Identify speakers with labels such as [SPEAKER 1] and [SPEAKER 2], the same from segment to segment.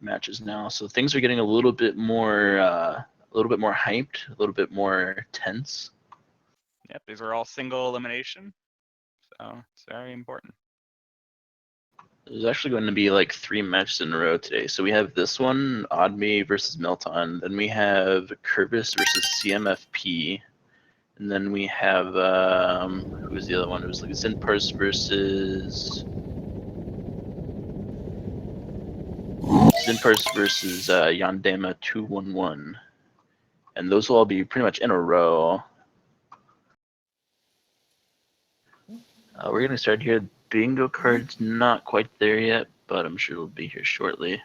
[SPEAKER 1] matches now, so things are getting a little bit more hyped, a little bit more tense.
[SPEAKER 2] Yep, these are all single elimination, so it's very important.
[SPEAKER 1] There's actually going to be like 3 matches in a row today. So we have this one, Oddme versus Melt0n. Then we have Curvis versus CMFP. And then we have, who was the other one? It was like Zinpers versus Yandema 211. And those will all be pretty much in a row. We're going to start here. Bingo card's not quite there yet, but I'm sure it'll be here shortly.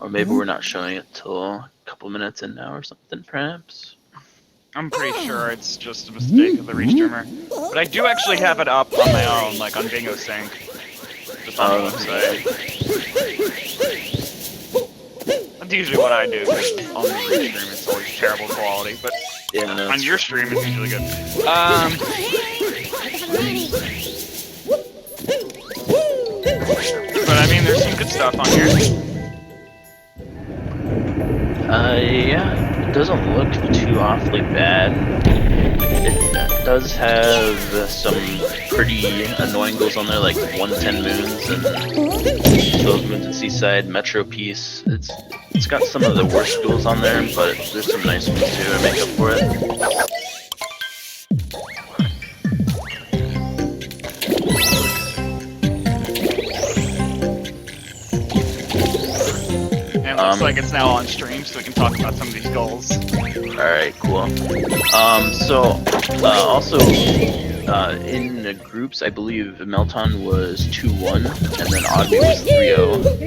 [SPEAKER 1] Or maybe we're not showing it till a couple minutes in now or something, perhaps.
[SPEAKER 2] I'm pretty sure it's just a mistake of the restreamer. But I do actually have it up on my own, like on Bingo Sync. Just on the website. That's usually what I do, because on the restream it's always terrible quality, but
[SPEAKER 1] yeah, no,
[SPEAKER 2] on your stream it's usually good. But I mean, there's some good stuff on here.
[SPEAKER 1] Yeah, it doesn't look too awfully bad. It does have some pretty annoying goals on there, like 110 moons and 12 moons at Seaside, Metro Piece. It's got some of the worst duels on there, but there's some nice ones too to make up for it.
[SPEAKER 2] And it looks like it's now on stream, so we can talk about some of these goals.
[SPEAKER 1] Alright, cool. Also, in the groups, I believe Melt0n was 2-1, and then Oddme was 3-0.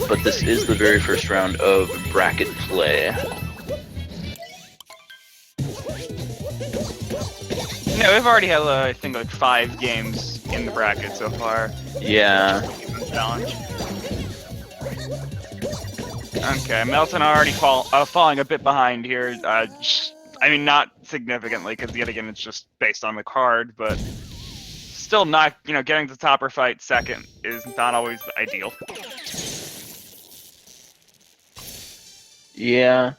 [SPEAKER 1] But this is the very first round of bracket play.
[SPEAKER 2] Yeah, we've already had, I think, like 5 games in the bracket so far.
[SPEAKER 1] Yeah.
[SPEAKER 2] Challenge. Okay, Melt0n already falling a bit behind here. I mean, not significantly, because yet again, it's just based on the card, but still not, getting the topper fight second is not always ideal.
[SPEAKER 1] Yeah.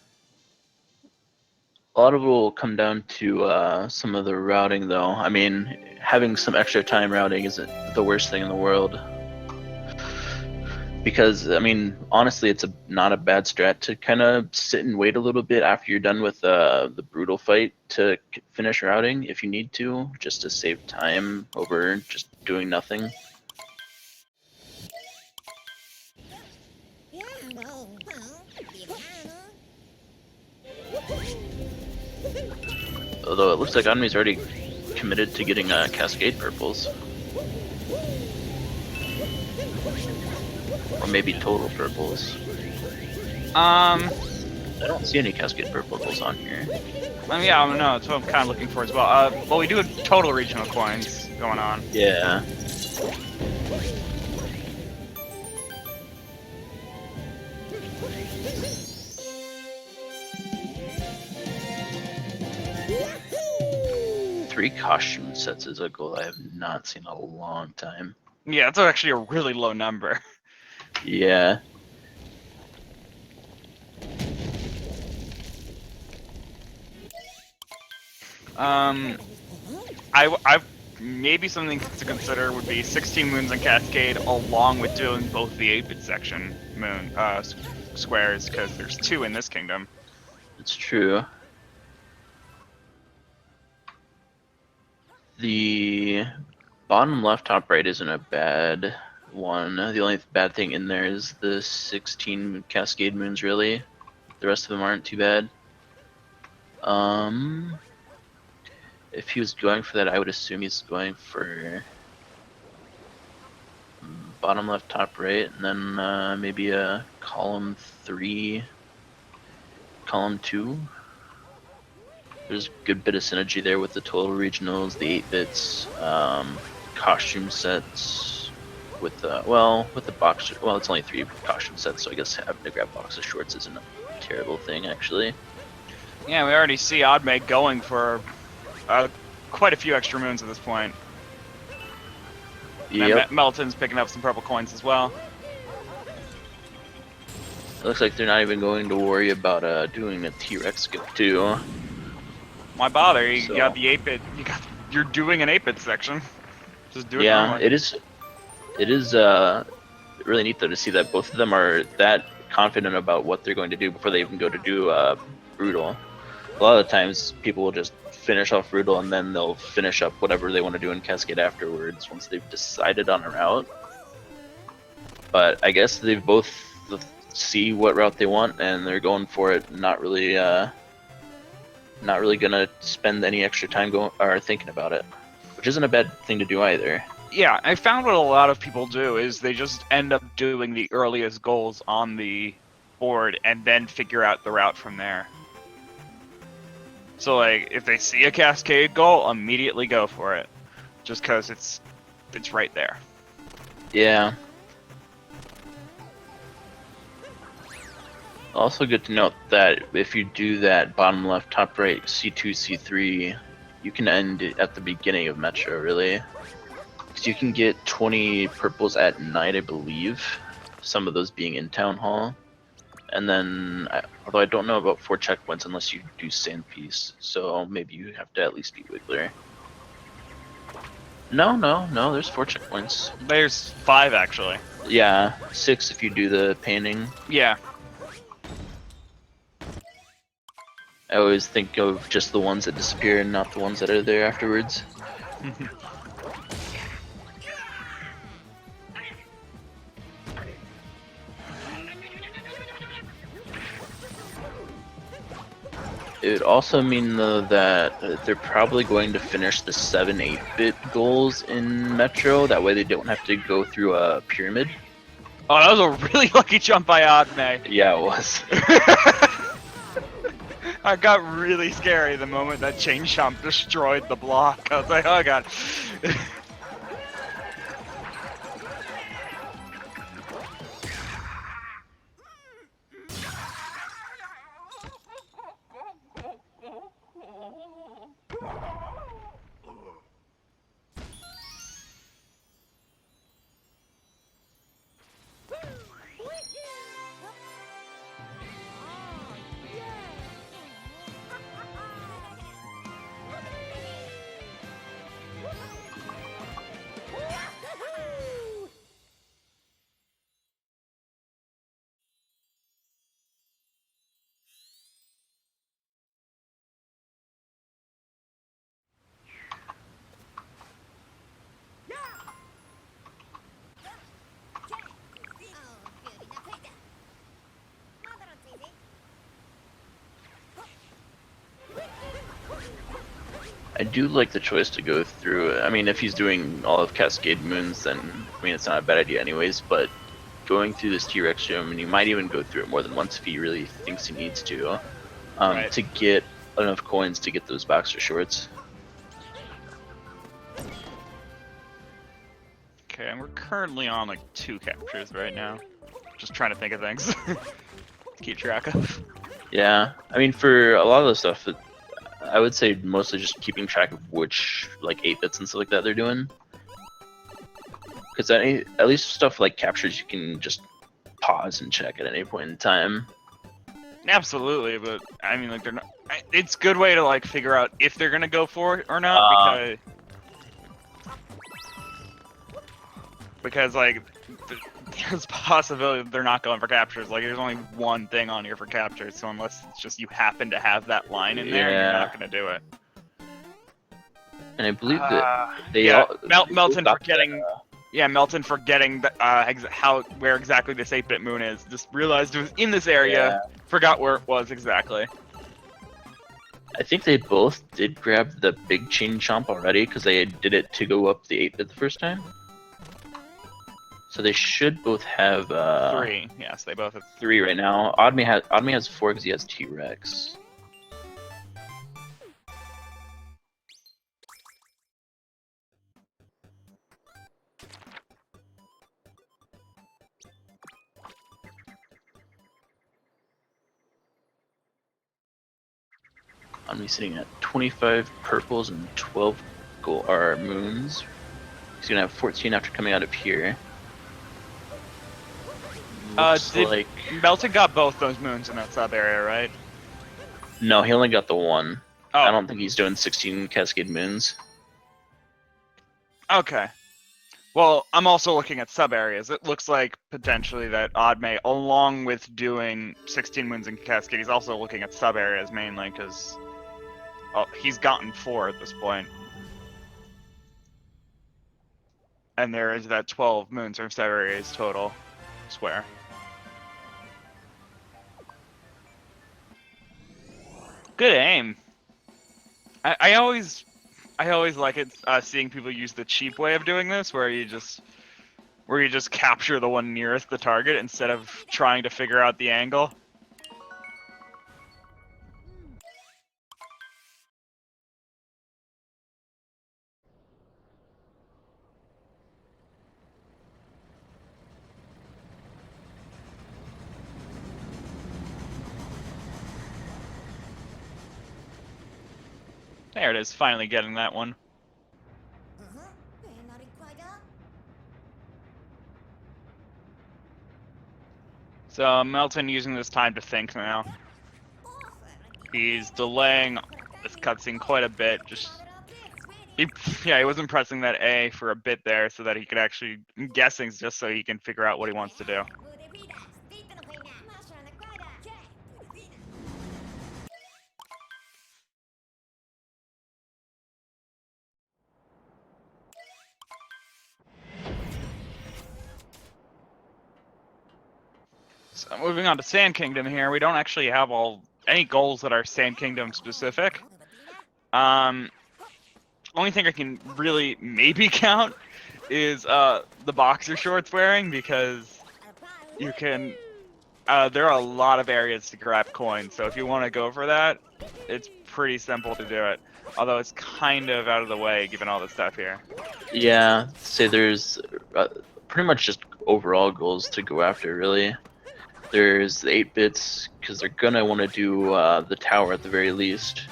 [SPEAKER 1] A lot of it will come down to some of the routing, though. I mean, having some extra time routing isn't the worst thing in the world. Because, I mean, honestly, it's not a bad strat to kind of sit and wait a little bit after you're done with the brutal fight to finish routing if you need to, just to save time over just doing nothing. Although it looks like Oddme's already committed to getting Cascade Purples. Or maybe total purples. I don't see any Cascade Purples on here.
[SPEAKER 2] Yeah, I don't know. That's what I'm kind of looking for as well. Well, we do have total regional coins going on.
[SPEAKER 1] Yeah. Three costume sets is a goal I have not seen in a long time.
[SPEAKER 2] Yeah, that's actually a really low number.
[SPEAKER 1] Yeah.
[SPEAKER 2] I maybe something to consider would be 16 moons on Cascade, along with doing both the 8-bit section moon squares, because there's 2 in this kingdom.
[SPEAKER 1] It's true. The bottom left, top right isn't a bad one. The only bad thing in there is the 16 Cascade moons, really. The rest of them aren't too bad. If he was going for that, I would assume he's going for bottom left, top right, and then maybe a column 3, column 2. There's a good bit of synergy there with the total regionals, the 8-bits, costume sets, with the box. Well, it's only 3 costume sets, so I guess having to grab box of shorts isn't a terrible thing, actually.
[SPEAKER 2] Yeah, we already see Oddme going for quite a few extra moons at this point.
[SPEAKER 1] Yep.
[SPEAKER 2] Melt0n's picking up some purple coins as well.
[SPEAKER 1] It looks like they're not even going to worry about doing a T-Rex skip too.
[SPEAKER 2] Why bother? You
[SPEAKER 1] So-
[SPEAKER 2] got the 8-bit. You're doing an 8-bit section. Just do it
[SPEAKER 1] Yeah,
[SPEAKER 2] normally.
[SPEAKER 1] it is. It is really neat though to see that both of them are that confident about what they're going to do before they even go to do brutal. A lot of the times people will just finish off brutal and then they'll finish up whatever they want to do in Cascade afterwards once they've decided on a route. But I guess they both see what route they want and they're going for it. Not really gonna spend any extra time thinking about it, which isn't a bad thing to do either.
[SPEAKER 2] Yeah, I found what a lot of people do is they just end up doing the earliest goals on the board and then figure out the route from there. So like, if they see a Cascade goal, immediately go for it, just because it's right there.
[SPEAKER 1] Yeah. Also good to note that if you do that bottom left, top right, C2, C3, you can end it at the beginning of Metro, really. Because you can get 20 purples at night, I believe. Some of those being in Town Hall. And then, although I don't know about 4 checkpoints unless you do Sandpiece, so maybe you have to at least beat Wiggler. No, there's 4 checkpoints.
[SPEAKER 2] There's 5 actually.
[SPEAKER 1] Yeah, 6 if you do the painting.
[SPEAKER 2] Yeah.
[SPEAKER 1] I always think of just the ones that disappear and not the ones that are there afterwards. It would also mean though that they're probably going to finish the 7-8-bit goals in Metro. That way they don't have to go through a pyramid.
[SPEAKER 2] Oh, that was a really lucky jump by Adme.
[SPEAKER 1] Yeah, it was.
[SPEAKER 2] I got really scary the moment that chain jump destroyed the block. I was like, oh god.
[SPEAKER 1] I do like the choice to go through. I mean, if he's doing all of Cascade Moons, then I mean it's not a bad idea anyways. But going through this T-Rex gym, and you might even go through it more than once if he really thinks he needs to,
[SPEAKER 2] Right.
[SPEAKER 1] to get enough coins to get those boxer shorts.
[SPEAKER 2] Okay, and we're currently on like 2 captures right now. Just trying to think of things to keep track of.
[SPEAKER 1] Yeah, I mean for a lot of the stuff, I would say mostly just keeping track of which like 8-bits and stuff like that they're doing. Because at least stuff like captures you can just pause and check at any point in time.
[SPEAKER 2] Absolutely, but I mean, like, they're not. It's a good way to like figure out if they're gonna go for it or not, because like there's a possibility that they're not going for captures. Like, there's only one thing on here for captures, so unless it's just you happen to have that line in there, you're not gonna do it.
[SPEAKER 1] And I believe that they
[SPEAKER 2] Melt0n forgetting. Yeah, Melt0n forgetting where exactly this 8-bit moon is. Just realized it was in this area.
[SPEAKER 1] Yeah.
[SPEAKER 2] Forgot where it was exactly.
[SPEAKER 1] I think they both did grab the big chain chomp already because they did it to go up the 8-bit the first time. So they should both have
[SPEAKER 2] 3. Yes, they both have
[SPEAKER 1] 3 right now. Oddme has 4 because he has T-Rex. I'm sitting at 25 purples and 12 gold moons. He's gonna have 14 after coming out of here. Looks like
[SPEAKER 2] Melt0n got both those moons in that sub area, right?
[SPEAKER 1] no, he only got the one.
[SPEAKER 2] Oh.
[SPEAKER 1] I don't think he's doing 16 Cascade Moons.
[SPEAKER 2] Okay. Well, I'm also looking at sub areas. It looks like potentially that Odd may, along with doing 16 moons in Cascade, he's also looking at sub areas mainly because he's gotten 4 at this point. And there is that 12 moons or sub areas total. Swear. Good aim. I always like it seeing people use the cheap way of doing this, where you just capture the one nearest the target instead of trying to figure out the angle. There it is, finally getting that one. So Melt0n using this time to think now. He's delaying this cutscene quite a bit. He wasn't pressing that A for a bit there so that he could actually, I'm guessing just so he can figure out what he wants to do. So moving on to Sand Kingdom here, we don't actually have any goals that are Sand Kingdom specific. Only thing I can really maybe count is the boxer shorts wearing, because you can there are a lot of areas to grab coins, so if you want to go for that, it's pretty simple to do it. Although it's kind of out of the way given all the stuff here.
[SPEAKER 1] Yeah, say there's pretty much just overall goals to go after, really. There's the 8 bits, because they're gonna want to do the tower at the very least.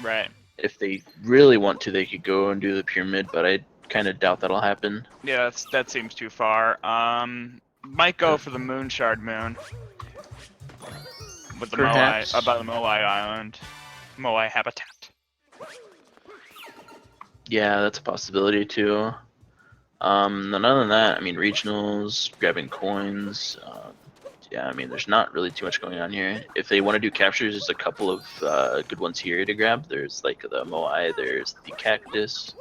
[SPEAKER 2] Right.
[SPEAKER 1] If they really want to, they could go and do the pyramid, but I kind of doubt that'll happen.
[SPEAKER 2] Yeah, that seems too far. Might go for the Moon Shard Moon. With the
[SPEAKER 1] Perhaps.
[SPEAKER 2] Moai, about the Moai Island. Moai habitat.
[SPEAKER 1] Yeah, that's a possibility too. And other than that, I mean, regionals, grabbing coins. Yeah, I mean, there's not really too much going on here. If they want to do captures, there's a couple of good ones here to grab. There's like the Moai, there's the cactus.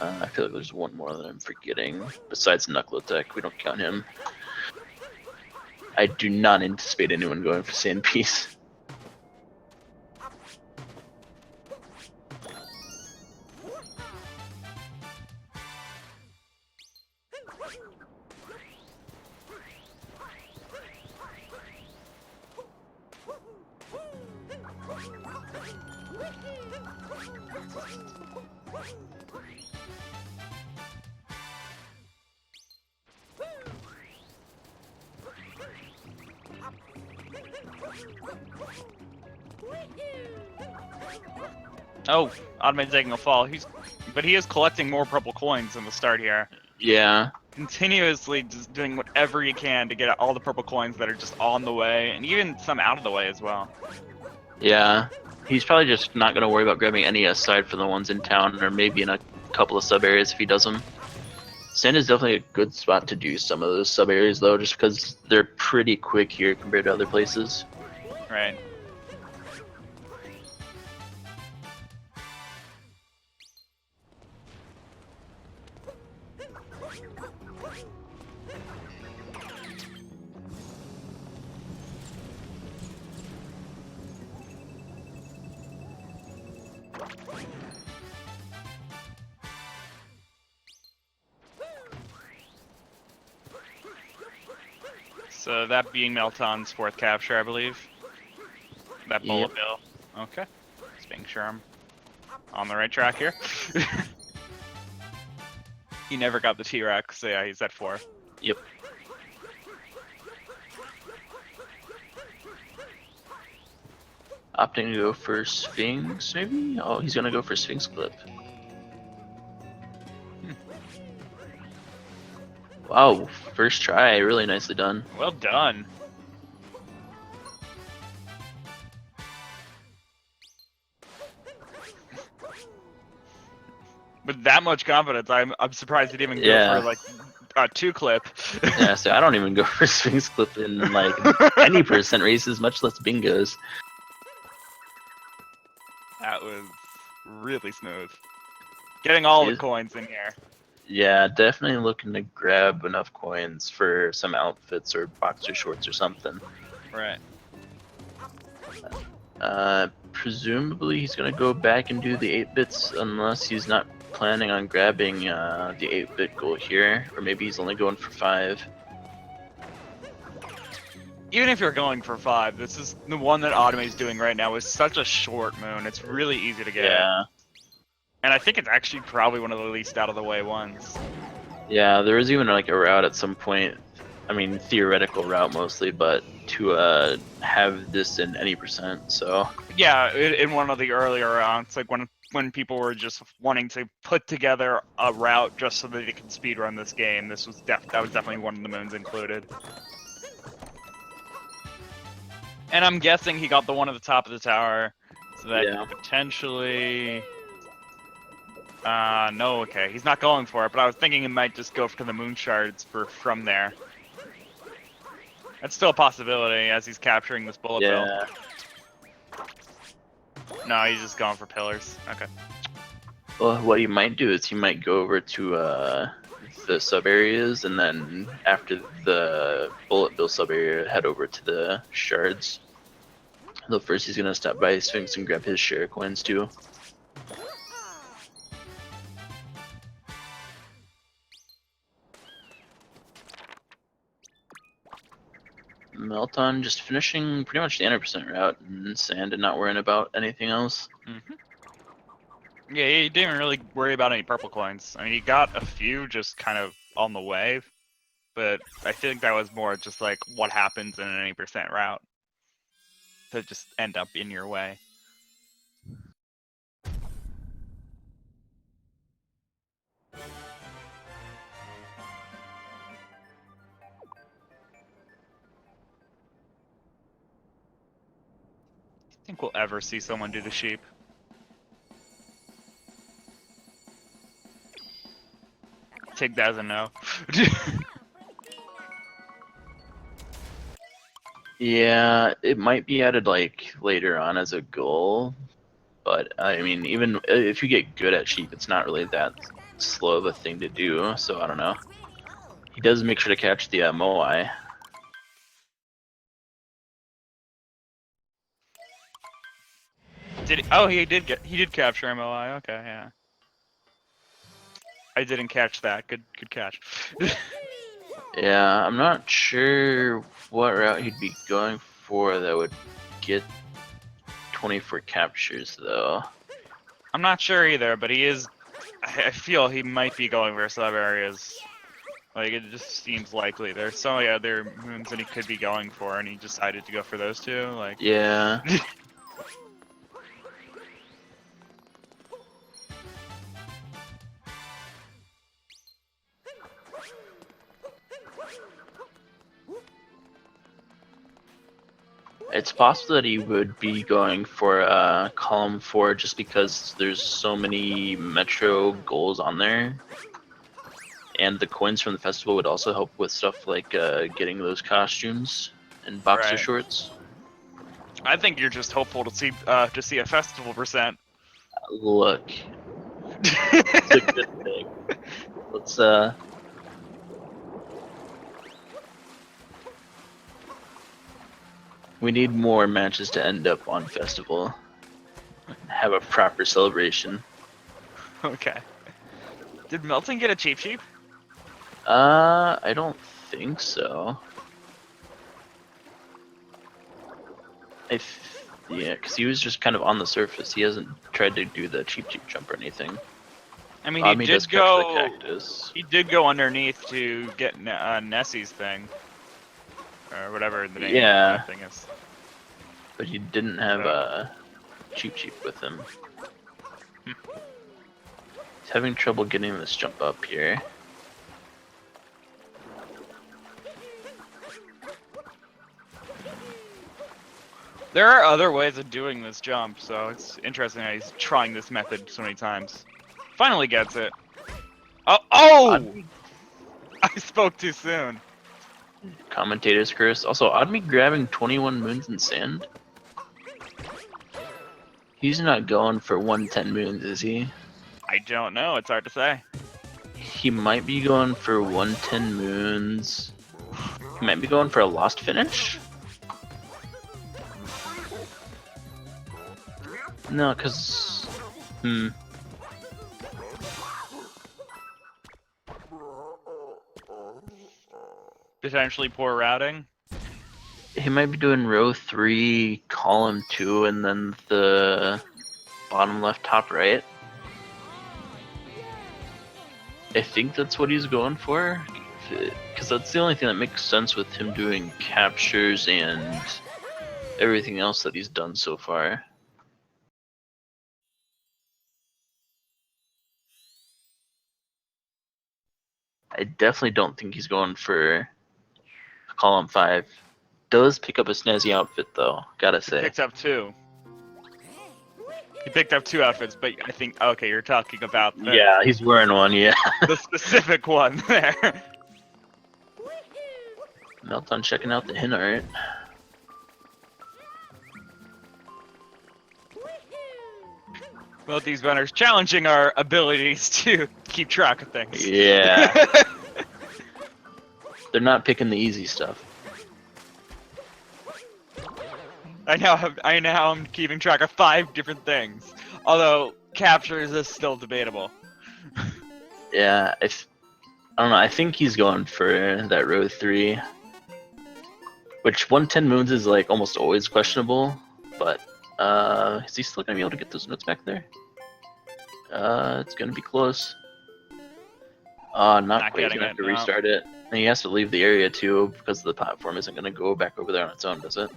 [SPEAKER 1] I feel like there's one more that I'm forgetting. Besides Knuckletech, we don't count him. I do not anticipate anyone going for Sand Piece.
[SPEAKER 2] Oh, Oddman's taking a fall. But he is collecting more purple coins in the start here.
[SPEAKER 1] Yeah.
[SPEAKER 2] Continuously just doing whatever he can to get all the purple coins that are just on the way, and even some out of the way as well.
[SPEAKER 1] Yeah. He's probably just not going to worry about grabbing any aside from the ones in town, or maybe in a couple of sub areas if he does them. Sand is definitely a good spot to do some of those sub areas though, just because they're pretty quick here compared to other places.
[SPEAKER 2] Right. So that being Melt0n's 4th capture, I believe. That bullet bill. Okay. Just making sure I'm on the right track here. He never got the T-Rex, so yeah, he's at 4.
[SPEAKER 1] Yep. Opting to go for Sphinx, maybe? Oh, he's gonna go for Sphinx Clip. Wow, first try, really nicely done.
[SPEAKER 2] Well done. With that much confidence, I'm surprised he didn't even go for like a 2-clip.
[SPEAKER 1] Yeah, so I don't even go for Sphinx Clip in like any percent races, much less bingos.
[SPEAKER 2] That was really smooth. Getting all the coins in here.
[SPEAKER 1] Yeah, definitely looking to grab enough coins for some outfits or boxer shorts or something.
[SPEAKER 2] Right.
[SPEAKER 1] Presumably he's gonna go back and do the 8-bits unless he's not planning on grabbing the 8-bit goal here, or maybe he's only going for 5.
[SPEAKER 2] Even if you're going for 5, this is the one that Automate's doing right now is such a short moon. It's really easy to get.
[SPEAKER 1] Yeah.
[SPEAKER 2] And I think it's actually probably one of the least out of the way ones.
[SPEAKER 1] Yeah, there was even like a route at some point. I mean, theoretical route mostly, but to have this in any percent. So.
[SPEAKER 2] Yeah, in one of the earlier rounds, like when people were just wanting to put together a route just so that they could speedrun this game, that was definitely one of the moons included. And I'm guessing he got the one at the top of the tower, so that potentially. No, okay, he's not going for it, but I was thinking he might just go for the moon shards from there. That's still a possibility as he's capturing this bullet bill. No, he's just going for pillars. Okay.
[SPEAKER 1] Well, what he might do is he might go over to the sub areas, and then after the bullet bill sub area, head over to the shards. Though first he's gonna stop by Sphinx and grab his share of coins too. Melt0n just finishing pretty much the 100% route in sand and not worrying about anything else.
[SPEAKER 2] Yeah, he didn't really worry about any purple coins. I mean, he got a few just kind of on the way, but I think that was more just like what happens in an 80% route to just end up in your way. I think we'll ever see someone do the sheep. Take that as a no.
[SPEAKER 1] Yeah, it might be added like later on as a goal, but I mean, even if you get good at sheep, it's not really that slow of a thing to do. So I don't know. He does make sure to catch the moai.
[SPEAKER 2] Did he? Oh, he did capture MOI. Okay, yeah. I didn't catch that. Good catch.
[SPEAKER 1] Yeah, I'm not sure what route he'd be going for that would get 24 captures though.
[SPEAKER 2] I'm not sure either, but he is. I feel he might be going for sub areas. Like it just seems likely. There's so many other moons that he could be going for, and he decided to go for those two. Like
[SPEAKER 1] Yeah. It's possible that he would be going for column 4 just because there's so many metro goals on there. And the coins from the festival would also help with stuff like getting those costumes and boxer shorts.
[SPEAKER 2] I think you're just hopeful to see a festival percent.
[SPEAKER 1] Look, it's a good thing. Let's we need more matches to end up on festival. Have a proper celebration.
[SPEAKER 2] Okay. Did Melt0n get a cheap sheep?
[SPEAKER 1] I don't think so. Yeah, because he was just kind of on the surface. He hasn't tried to do the cheap jump or anything.
[SPEAKER 2] I mean, he did go. He did go underneath to get Nessie's thing, or whatever the name of that thing is.
[SPEAKER 1] But he didn't have a cheap with him. He's having trouble getting this jump up here.
[SPEAKER 2] There are other ways of doing this jump, so it's interesting that he's trying this method so many times. Finally gets it. Oh! Oh! I spoke too soon.
[SPEAKER 1] Commentator's curse. Also, Oddme grabbing 21 moons in sand. He's not going for 110 moons, is he?
[SPEAKER 2] I don't know. It's hard to say.
[SPEAKER 1] He might be going for 110 moons. He might be going for a lost finish? No, because...
[SPEAKER 2] Potentially poor routing.
[SPEAKER 1] He might be doing row 3, column 2, and then the bottom left, top right. I think that's what he's going for, because that's the only thing that makes sense with him doing captures and everything else that he's done so far. I definitely don't think he's going for column 5. Does pick up a snazzy outfit though, gotta say.
[SPEAKER 2] He picked up 2. He picked up 2 outfits, but I think, okay, you're talking about the,
[SPEAKER 1] Yeah, he's wearing one, yeah.
[SPEAKER 2] the specific one there.
[SPEAKER 1] Melt0n checking out the hint art.
[SPEAKER 2] Well, these runners challenging our abilities to keep track of things.
[SPEAKER 1] Yeah. They're not picking the easy stuff.
[SPEAKER 2] I now am keeping track of 5 different things. Although captures is still debatable.
[SPEAKER 1] Yeah, I don't know, I think he's going for that row 3. Which 110 moons is like almost always questionable, but is he still gonna be able to get those notes back there? It's gonna be close. Not quite. He's gonna have to restart it. And he has to leave the area too because the platform isn't gonna go back over there on its own, does it?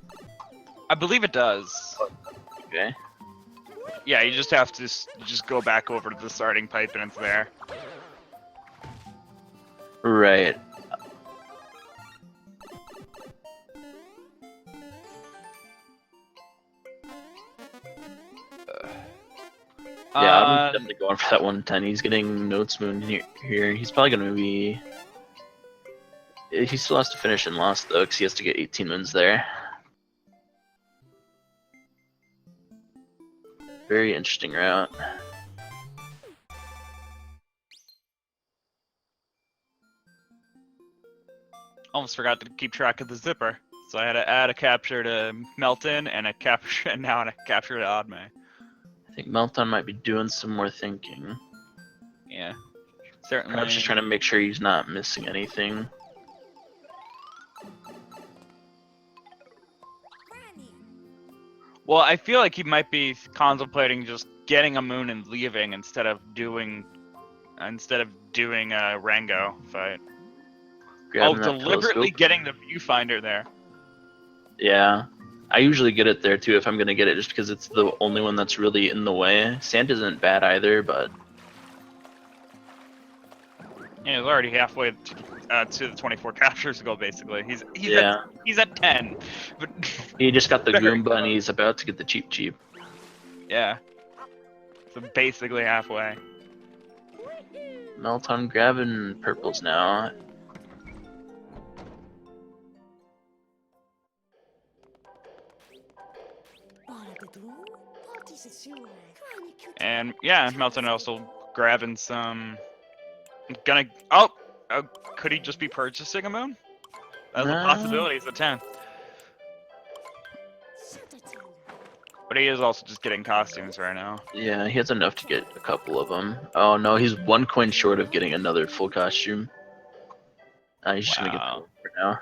[SPEAKER 2] I believe it does.
[SPEAKER 1] Okay.
[SPEAKER 2] Yeah, you just have to just go back over to the starting pipe and it's there.
[SPEAKER 1] Right. Yeah, I'm definitely going for that 110. He's getting notes moon here. He's probably going to be... He still has to finish in lost though, because he has to get 18 moons there. Very interesting route.
[SPEAKER 2] Almost forgot to keep track of the zipper. So I had to add a capture to Melt0n and a capture, and now a capture to Oddme.
[SPEAKER 1] I think Melt0n might be doing some more thinking.
[SPEAKER 2] Yeah, certainly.
[SPEAKER 1] Perhaps just trying to make sure he's not missing anything.
[SPEAKER 2] Well, I feel like he might be contemplating just getting a moon and leaving instead of doing a Rango fight. Deliberately getting the viewfinder there.
[SPEAKER 1] Yeah, I usually get it there too if I'm gonna get it, just because it's the only one that's really in the way. Sand isn't bad either,
[SPEAKER 2] Yeah, he's already halfway to the 24 captures to go. Basically, he's at 10. But
[SPEAKER 1] he just got the Goomba and he's about to get the cheap.
[SPEAKER 2] Yeah. So basically halfway.
[SPEAKER 1] Melt0n grabbing purples now.
[SPEAKER 2] And yeah, Melt0n also grabbing some. Could he just be purchasing a moon? That's a possibility. It's a 10. But he is also just getting costumes right now.
[SPEAKER 1] Yeah, he has enough to get a couple of them. Oh no, he's 1 coin short of getting another full costume. He's just gonna get the for now.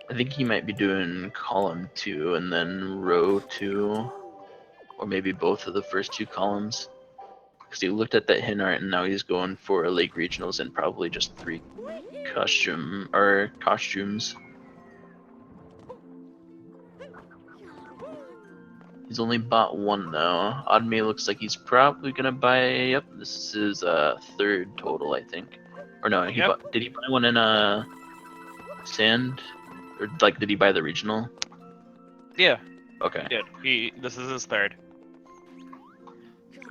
[SPEAKER 1] I think he might be doing column 2 and then row 2, or maybe both of the first 2 columns. Because he looked at that hint art and now he's going for Lake Regionals and probably just 3 costumes. He's only bought one though. Oddme looks like he's probably gonna buy. Yep, this is his third total, I think. Or no, he
[SPEAKER 2] Yep.
[SPEAKER 1] bought. Did he buy one in sand, or like did he buy the regional?
[SPEAKER 2] Yeah,
[SPEAKER 1] Okay.
[SPEAKER 2] he did. This is his third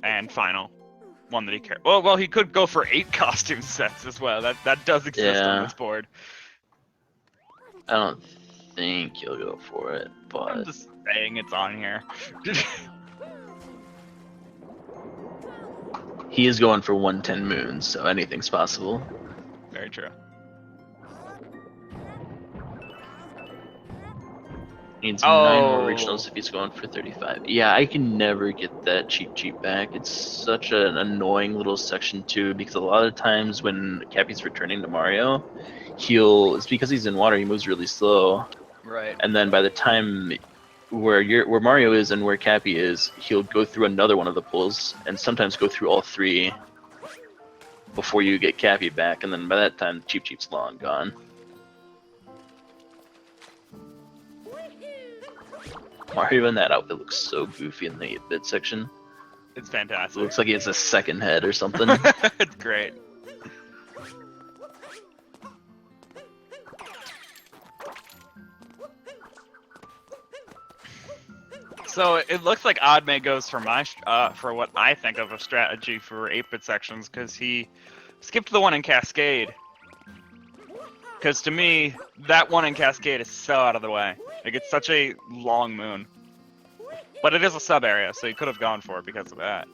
[SPEAKER 2] and final one that he cared. Well, he could go for 8 costume sets as well. That does exist on
[SPEAKER 1] Yeah.
[SPEAKER 2] this board.
[SPEAKER 1] I don't think he'll go for it,
[SPEAKER 2] I'm
[SPEAKER 1] but
[SPEAKER 2] just saying it's on here.
[SPEAKER 1] he is going for 110 moons, so anything's possible.
[SPEAKER 2] Very true.
[SPEAKER 1] Needs 9 more regionals if he's going for 35. Yeah, I can never get that cheap back. It's such an annoying little section too, because a lot of times when Cappy's returning to Mario, it's because he's in water, he moves really slow.
[SPEAKER 2] Right.
[SPEAKER 1] And then by the time where Mario is and where Cappy is, he'll go through another one of the pools, and sometimes go through all 3 before you get Cappy back, and then by that time, Cheap's long gone. Mario in that outfit looks so goofy in the 8-bit section.
[SPEAKER 2] It's fantastic.
[SPEAKER 1] It looks like he has a second head or something.
[SPEAKER 2] It's great. So it looks like Oddme goes for for what I think of a strategy for 8-bit sections, because he skipped the one in Cascade. Because to me, that one in Cascade is so out of the way. Like, it's such a long moon. But it is a sub area, so he could have gone for it because of that.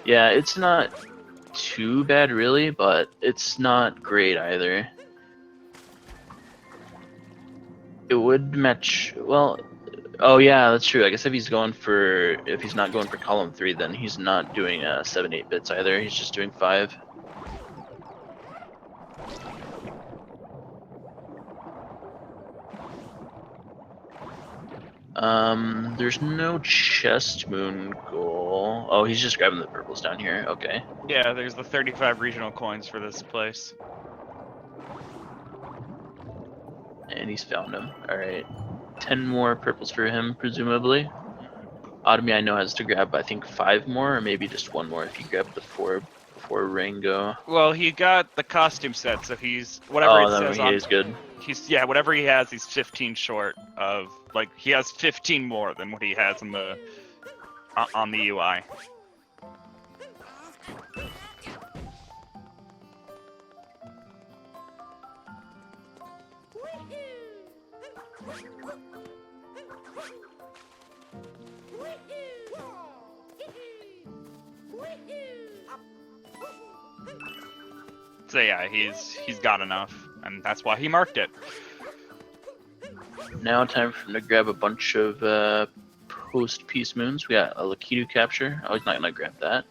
[SPEAKER 1] Yeah, it's not too bad really, but it's not great either. It would match, well, oh yeah, that's true. I guess if he's not going for column 3, then he's not doing 7-8 bits either. He's just doing 5. There's no chest moon goal. Oh, he's just grabbing the purples down here. Okay.
[SPEAKER 2] Yeah, there's the 35 regional coins for this place.
[SPEAKER 1] And he's found him. Alright. 10 more purples for him, presumably. Otomy, I know, has to grab, I think, 5 more, or maybe just 1 more if you grab the 4 before Rango.
[SPEAKER 2] Well, he got the costume set, so he's whatever it says on.
[SPEAKER 1] He is good.
[SPEAKER 2] Whatever he has, he's 15 short of, like, he has 15 more than what he has in the on the UI. So yeah, he's got enough, and that's why he marked it.
[SPEAKER 1] Now time for him to grab a bunch of post-peace moons. We got a Lakitu capture. Oh, he's not gonna grab that.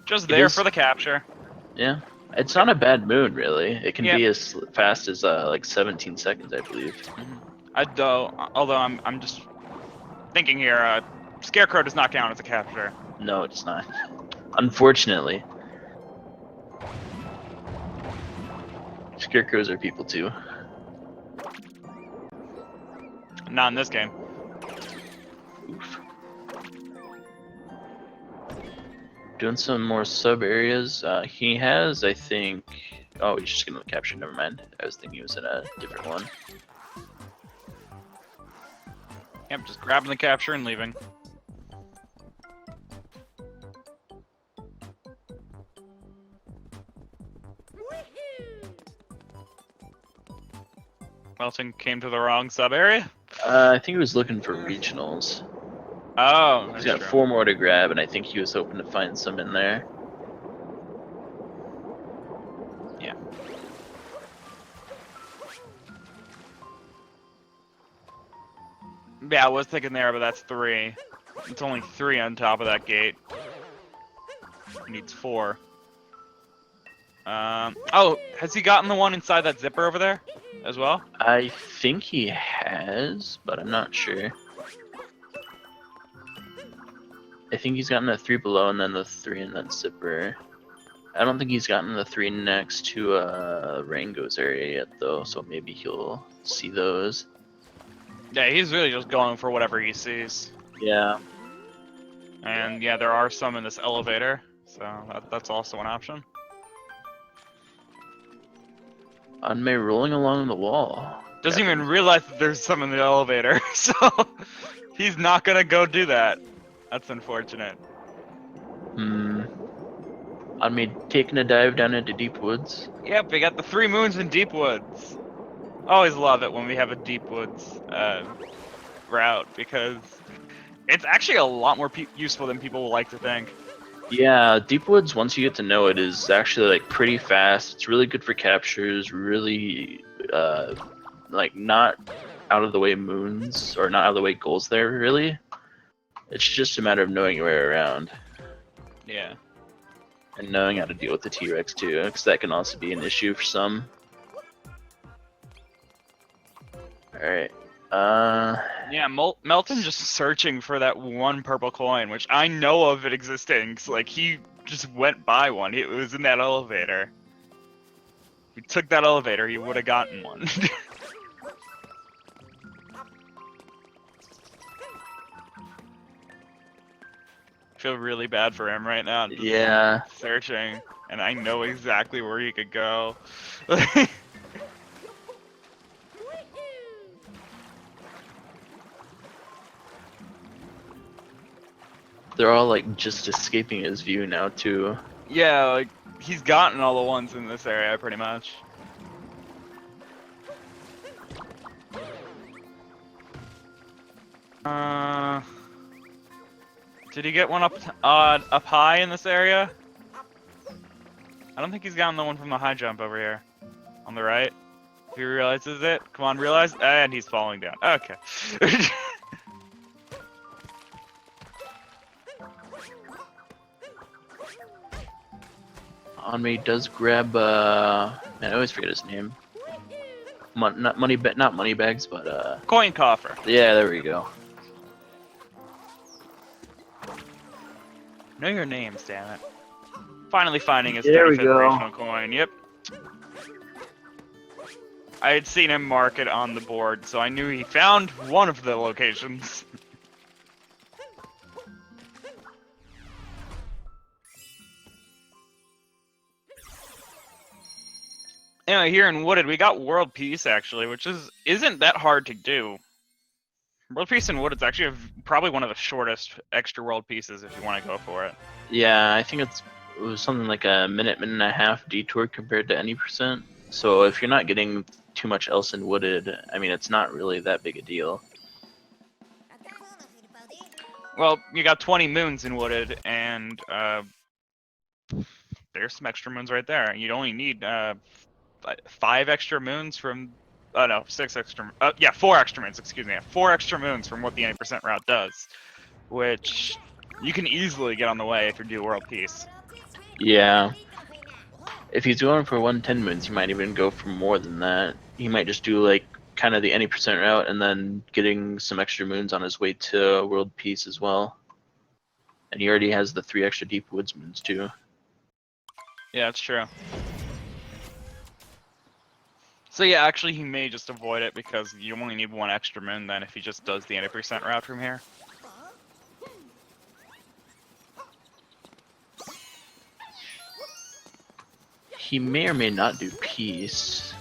[SPEAKER 2] Just there for the capture.
[SPEAKER 1] Yeah, it's not a bad moon really. It can be as fast as like 17 seconds, I believe.
[SPEAKER 2] Although I'm just thinking here, Scarecrow does not count as a capture.
[SPEAKER 1] No, it's not. Unfortunately. Scarecrows are people too.
[SPEAKER 2] Not in this game.
[SPEAKER 1] Oof. Doing some more sub areas. He has, I think. Oh, he's just gonna capture. Never mind. I was thinking he was in a different one.
[SPEAKER 2] Yep, just grabbing the capture and leaving. Melt0n came to the wrong sub area.
[SPEAKER 1] I think he was looking for regionals.
[SPEAKER 2] Oh,
[SPEAKER 1] He's got 4 more to grab, and I think he was hoping to find some in there.
[SPEAKER 2] Yeah. Yeah, I was thinking there, but that's 3. It's only 3 on top of that gate. He needs 4. Oh, has he gotten the one inside that zipper over there as well?
[SPEAKER 1] I think he has, but I'm not sure. I think he's gotten the 3 below and then the 3 in that zipper. I don't think he's gotten the 3 next to Rango's area yet, though, so maybe he'll see those.
[SPEAKER 2] Yeah, he's really just going for whatever he sees.
[SPEAKER 1] Yeah.
[SPEAKER 2] And yeah, there are some in this elevator, so that's also an option.
[SPEAKER 1] Anmei rolling along the wall.
[SPEAKER 2] Doesn't
[SPEAKER 1] Grabbing.
[SPEAKER 2] even realize that there's some in the elevator, so he's not gonna go do that. That's unfortunate.
[SPEAKER 1] Anmei taking a dive down into deep woods.
[SPEAKER 2] Yep, we got the 3 moons in deep woods. Always love it when we have a deep woods route, because it's actually a lot more useful than people will like to think.
[SPEAKER 1] Yeah, deep woods, once you get to know it, is actually like pretty fast. It's really good for captures, really like not out of the way moons or not out of the way goals there really. It's just a matter of knowing your way around.
[SPEAKER 2] Yeah.
[SPEAKER 1] And knowing how to deal with the T-Rex too, because that can also be an issue for some. Alright.
[SPEAKER 2] Yeah, Melt0n just searching for that one purple coin, which I know of it existing. So, like, he just went by one. It was in that elevator. If he took that elevator, he would have gotten one. I feel really bad for him right now. Just
[SPEAKER 1] yeah.
[SPEAKER 2] searching, and I know exactly where he could go.
[SPEAKER 1] They're all like just escaping his view now too.
[SPEAKER 2] Yeah, like, he's gotten all the ones in this area pretty much. Did he get one up high in this area? I don't think he's gotten the one from the high jump over here. On the right. If he realizes it. Come on, realize. And he's falling down. Okay.
[SPEAKER 1] Anmei does grab man, I always forget his name. Not money bags, but
[SPEAKER 2] Coin coffer.
[SPEAKER 1] yeah, there we go.
[SPEAKER 2] Know your names, damn it. Finally finding his
[SPEAKER 1] There we
[SPEAKER 2] 35th
[SPEAKER 1] go.
[SPEAKER 2] regional coin. Yep. I had seen him mark it on the board, so I knew he found one of the locations. Anyway, here in Wooded, we got World Peace, actually, which isn't that hard to do. World Peace in Wooded's actually probably one of the shortest extra world pieces if you want to go for it.
[SPEAKER 1] Yeah, I think it was something like a minute and a half detour compared to any %. So if you're not getting too much else in Wooded, I mean, it's not really that big a deal.
[SPEAKER 2] Well, you got 20 moons in Wooded, and there's some extra moons right there. You'd only need 5 extra moons from... Oh no, 6 extra... yeah, 4 extra moons, excuse me. 4 extra moons from what the 80% route does. Which you can easily get on the way if you do World Peace.
[SPEAKER 1] Yeah. If he's going for 110 moons, he might even go for more than that. He might just do like kind of the any % route and then getting some extra moons on his way to World Peace as well. And he already has the 3 extra Deep Woods moons too.
[SPEAKER 2] Yeah, that's true. So yeah, actually he may just avoid it because you only need 1 extra moon then if he just does the 80% route from here.
[SPEAKER 1] He may or may not do Peace.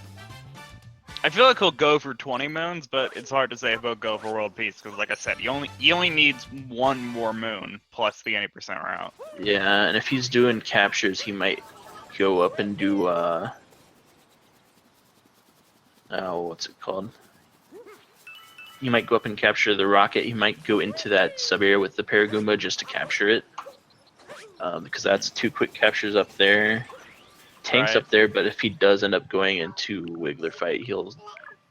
[SPEAKER 2] I feel like he'll go for 20 moons, but it's hard to say if he'll go for World Peace because, like I said, he only needs 1 more moon plus the 80% route.
[SPEAKER 1] Yeah, and if he's doing captures, he might go up and do oh, what's it called? He might go up and capture the rocket. He might go into that sub area with the Paragoomba just to capture it, because that's 2 quick captures up there. Tank's
[SPEAKER 2] Right.
[SPEAKER 1] up there, but if he does end up going into Wiggler fight, he'll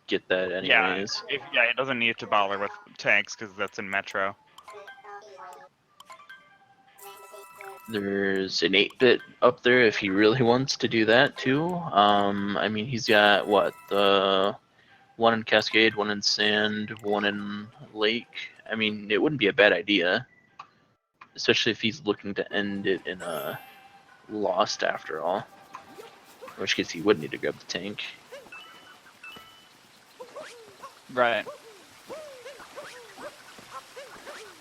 [SPEAKER 1] get that anyways.
[SPEAKER 2] Yeah, he doesn't need to bother with tanks because that's in Metro.
[SPEAKER 1] There's an 8-bit up there if he really wants to do that too. I mean, he's got what, the 1 in Cascade, 1 in Sand, 1 in Lake. I mean, it wouldn't be a bad idea, especially if he's looking to end it in a lost after all. In which case he would need to grab the tank.
[SPEAKER 2] Right.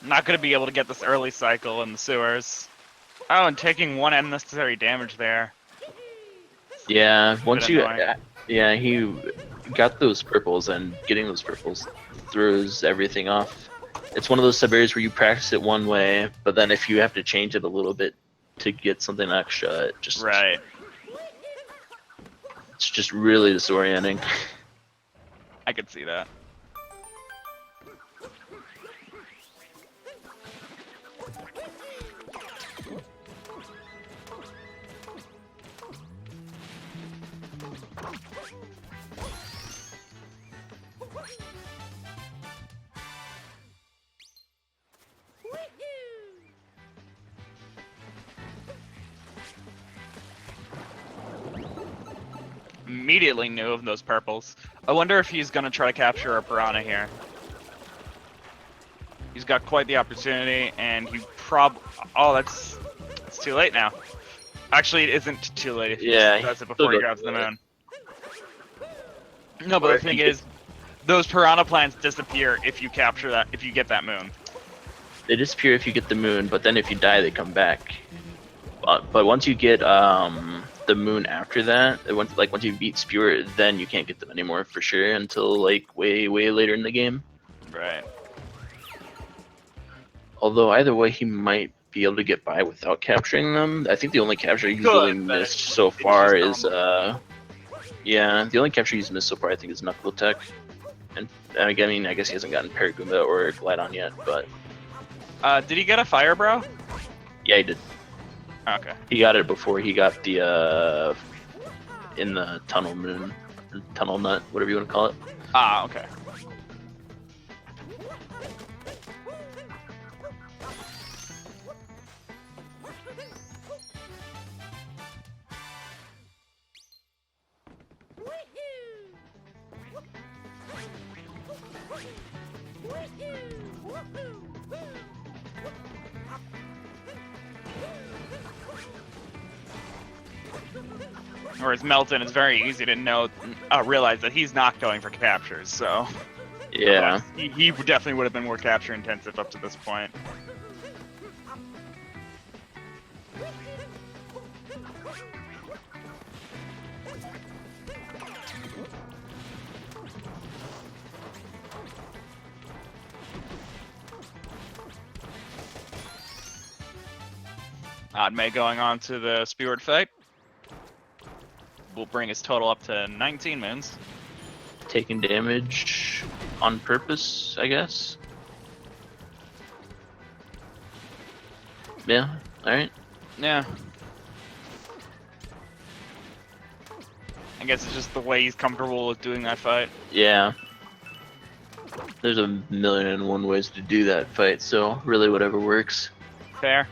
[SPEAKER 2] Not going to be able to get this early cycle in the sewers. Oh, and taking 1 unnecessary damage there.
[SPEAKER 1] Yeah, once you,
[SPEAKER 2] annoying.
[SPEAKER 1] yeah, he got those purples, and getting those purples throws everything off. It's one of those sub areas where you practice it one way, but then if you have to change it a little bit to get something extra, it just
[SPEAKER 2] Right.
[SPEAKER 1] it's just really disorienting.
[SPEAKER 2] I could see that. Immediately knew of those purples. I wonder if he's gonna try to capture a piranha here. He's got quite the opportunity, and he it's too late now. Actually, it isn't too late if he
[SPEAKER 1] Yeah,
[SPEAKER 2] does it before he grabs the
[SPEAKER 1] it.
[SPEAKER 2] moon. No, but the thing is, those piranha plants disappear if you capture that, if you get that moon.
[SPEAKER 1] They disappear if you get the moon, but then if you die, they come back. But once you get the moon after that, once you beat Spewer, then you can't get them anymore for sure until like way later in the game.
[SPEAKER 2] Right.
[SPEAKER 1] Although either way, he might be able to get by without capturing them. I think the only capture he's really
[SPEAKER 2] Good, but
[SPEAKER 1] missed so
[SPEAKER 2] it's
[SPEAKER 1] far
[SPEAKER 2] just
[SPEAKER 1] is yeah, the only capture he's missed so far I think is Knuckle Tech. And again, I mean, I guess he hasn't gotten Paragoomba or Glidon yet, but
[SPEAKER 2] did he get a fire, bro?
[SPEAKER 1] yeah, he did.
[SPEAKER 2] Okay.
[SPEAKER 1] He got it before he got the in the tunnel moon, tunnel nut, whatever you want to call it.
[SPEAKER 2] Ah, okay. Whereas Melt0n, it's very easy to realize that he's not going for captures, so...
[SPEAKER 1] Yeah.
[SPEAKER 2] He definitely would have been more capture intensive up to this point. Odd May going on to the Spirit fight. Will bring his total up to 19 moons.
[SPEAKER 1] Taking damage on purpose, I guess. Yeah, alright.
[SPEAKER 2] Yeah. I guess it's just the way he's comfortable with doing that fight.
[SPEAKER 1] Yeah. There's a million and one ways to do that fight, so really whatever works.
[SPEAKER 2] Fair.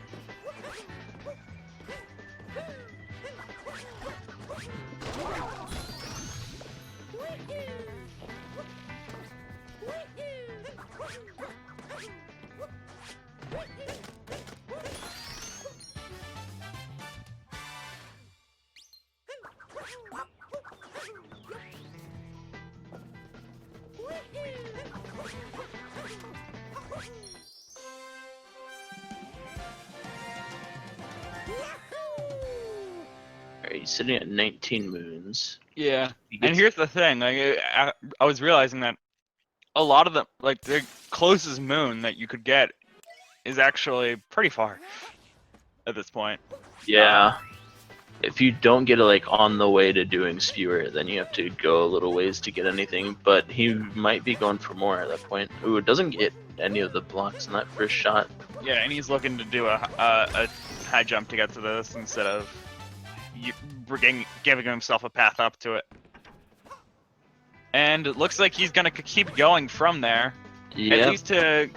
[SPEAKER 1] Alright, he's sitting at 19 moons.
[SPEAKER 2] Yeah.
[SPEAKER 1] He
[SPEAKER 2] And
[SPEAKER 1] gets-
[SPEAKER 2] here's the thing, like I was realizing that a lot of them, like the closest moon that you could get is actually pretty far at this point.
[SPEAKER 1] Yeah. If you don't get it like on the way to doing Spewer, then you have to go a little ways to get anything, but he might be going for more at that point. Ooh, it doesn't get any of the blocks in that first shot.
[SPEAKER 2] Yeah, and he's looking to do a high jump to get to this instead of giving himself a path up to it. And it looks like he's gonna keep going from there.
[SPEAKER 1] Yeah.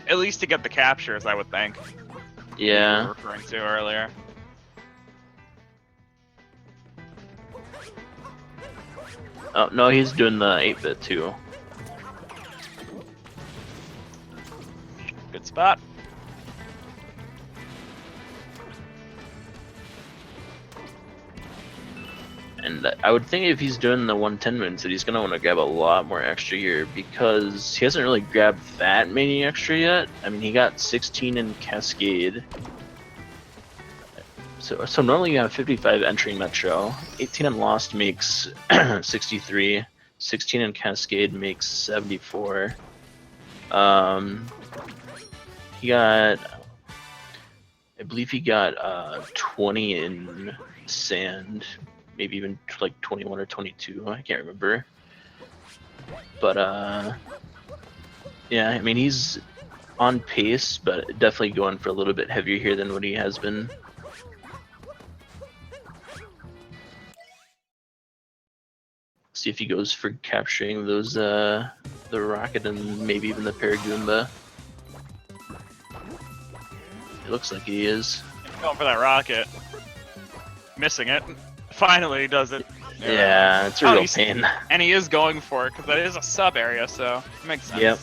[SPEAKER 2] At least to get the captures, I would think.
[SPEAKER 1] Yeah.
[SPEAKER 2] You were referring to earlier.
[SPEAKER 1] Oh no, he's doing the 8-bit too.
[SPEAKER 2] Good spot.
[SPEAKER 1] And I would think if he's doing the 110 wins that he's going to want to grab a lot more extra here because he hasn't really grabbed that many extra yet. I mean, he got 16 in Cascade. So normally you have 55 entering Metro. 18 in Lost makes 63. 16 in Cascade makes 74. He got, I believe he got 20 in Sand, maybe even like 21 or 22. I can't remember. But yeah, I mean he's on pace, but definitely going for a little bit heavier here than what he has been. See if he goes for capturing those the rocket and maybe even the Paragoomba. It looks like he is.
[SPEAKER 2] Going for that rocket. Missing it. Finally he does it.
[SPEAKER 1] Yeah, it's a real pain.
[SPEAKER 2] And he is going for it because that is a sub area, so it makes sense.
[SPEAKER 1] Yep.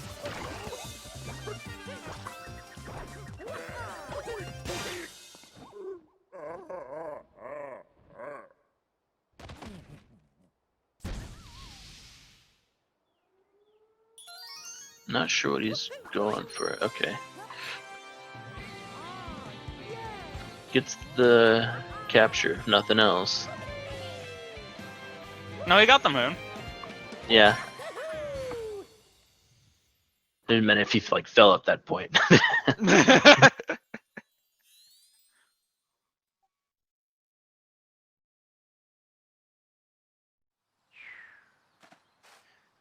[SPEAKER 1] Not sure what he's going for. Okay. Gets the capture, if nothing else.
[SPEAKER 2] No, he got the moon.
[SPEAKER 1] Yeah. It'd meant if he like fell at that point.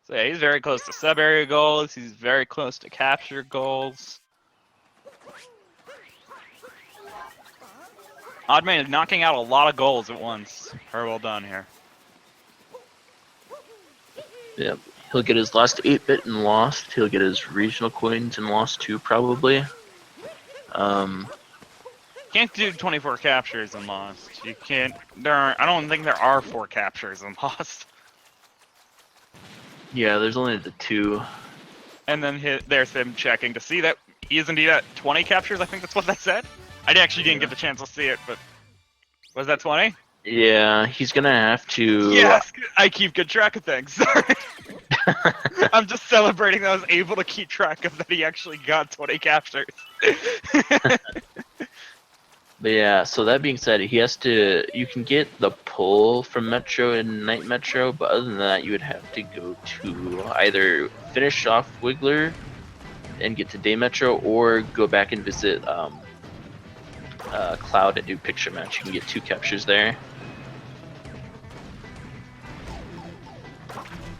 [SPEAKER 2] So yeah, he's very close to sub area goals. He's very close to capture goals. Oddman is knocking out a lot of goals at once. Very well done here.
[SPEAKER 1] Yep. He'll get his last 8-bit in Lost. He'll get his regional coins in Lost 2 probably.
[SPEAKER 2] Can't do 24 captures in Lost. You can't. I don't think there are 4 captures in Lost.
[SPEAKER 1] Yeah, there's only the 2.
[SPEAKER 2] And then there's him checking to see that he is indeed at 20 captures. I think that's what that said. I actually didn't get the chance to see it, but was that 20?
[SPEAKER 1] Yeah, he's gonna have to.
[SPEAKER 2] Yes, I keep good track of things. Sorry. I'm just celebrating that I was able to keep track of that he actually got 20 captures.
[SPEAKER 1] But yeah, so that being said, he has to. You can get the pull from Metro and Night Metro, but other than that, you would have to go to either finish off Wiggler and get to Day Metro, or go back and visit Cloud and do Picture Match. You can get 2 captures there.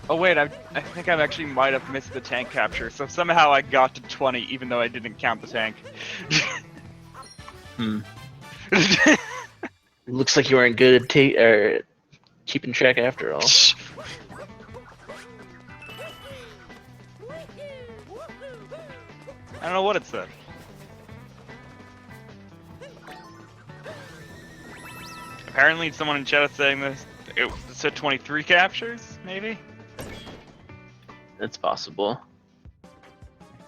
[SPEAKER 2] Oh wait, I think I actually might have missed the tank capture, so somehow I got to 20 even though I didn't count the tank.
[SPEAKER 1] Looks like you weren't good at keeping track after all.
[SPEAKER 2] I don't know what it said. Apparently someone in chat is saying this. It said 23 captures, maybe?
[SPEAKER 1] That's possible.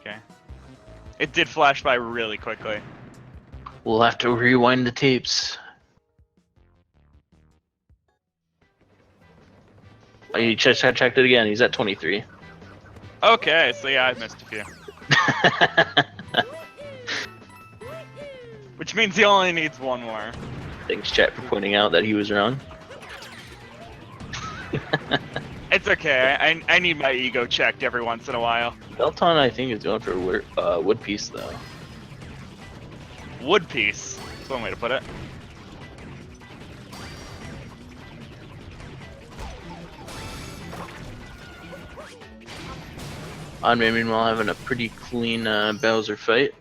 [SPEAKER 2] Okay. It did flash by really quickly.
[SPEAKER 1] We'll have to rewind the tapes. Oh, you checked it again. He's at 23.
[SPEAKER 2] Okay, so yeah, I missed a few. Which means he only needs 1 more.
[SPEAKER 1] Thanks, chat, for pointing out that he was wrong.
[SPEAKER 2] It's okay. I need my ego checked every once in a while.
[SPEAKER 1] Melt0n, I think, is going for Wood Piece, though.
[SPEAKER 2] Wood piece. That's one way to put it.
[SPEAKER 1] Oddman, meanwhile, having a pretty clean Bowser fight.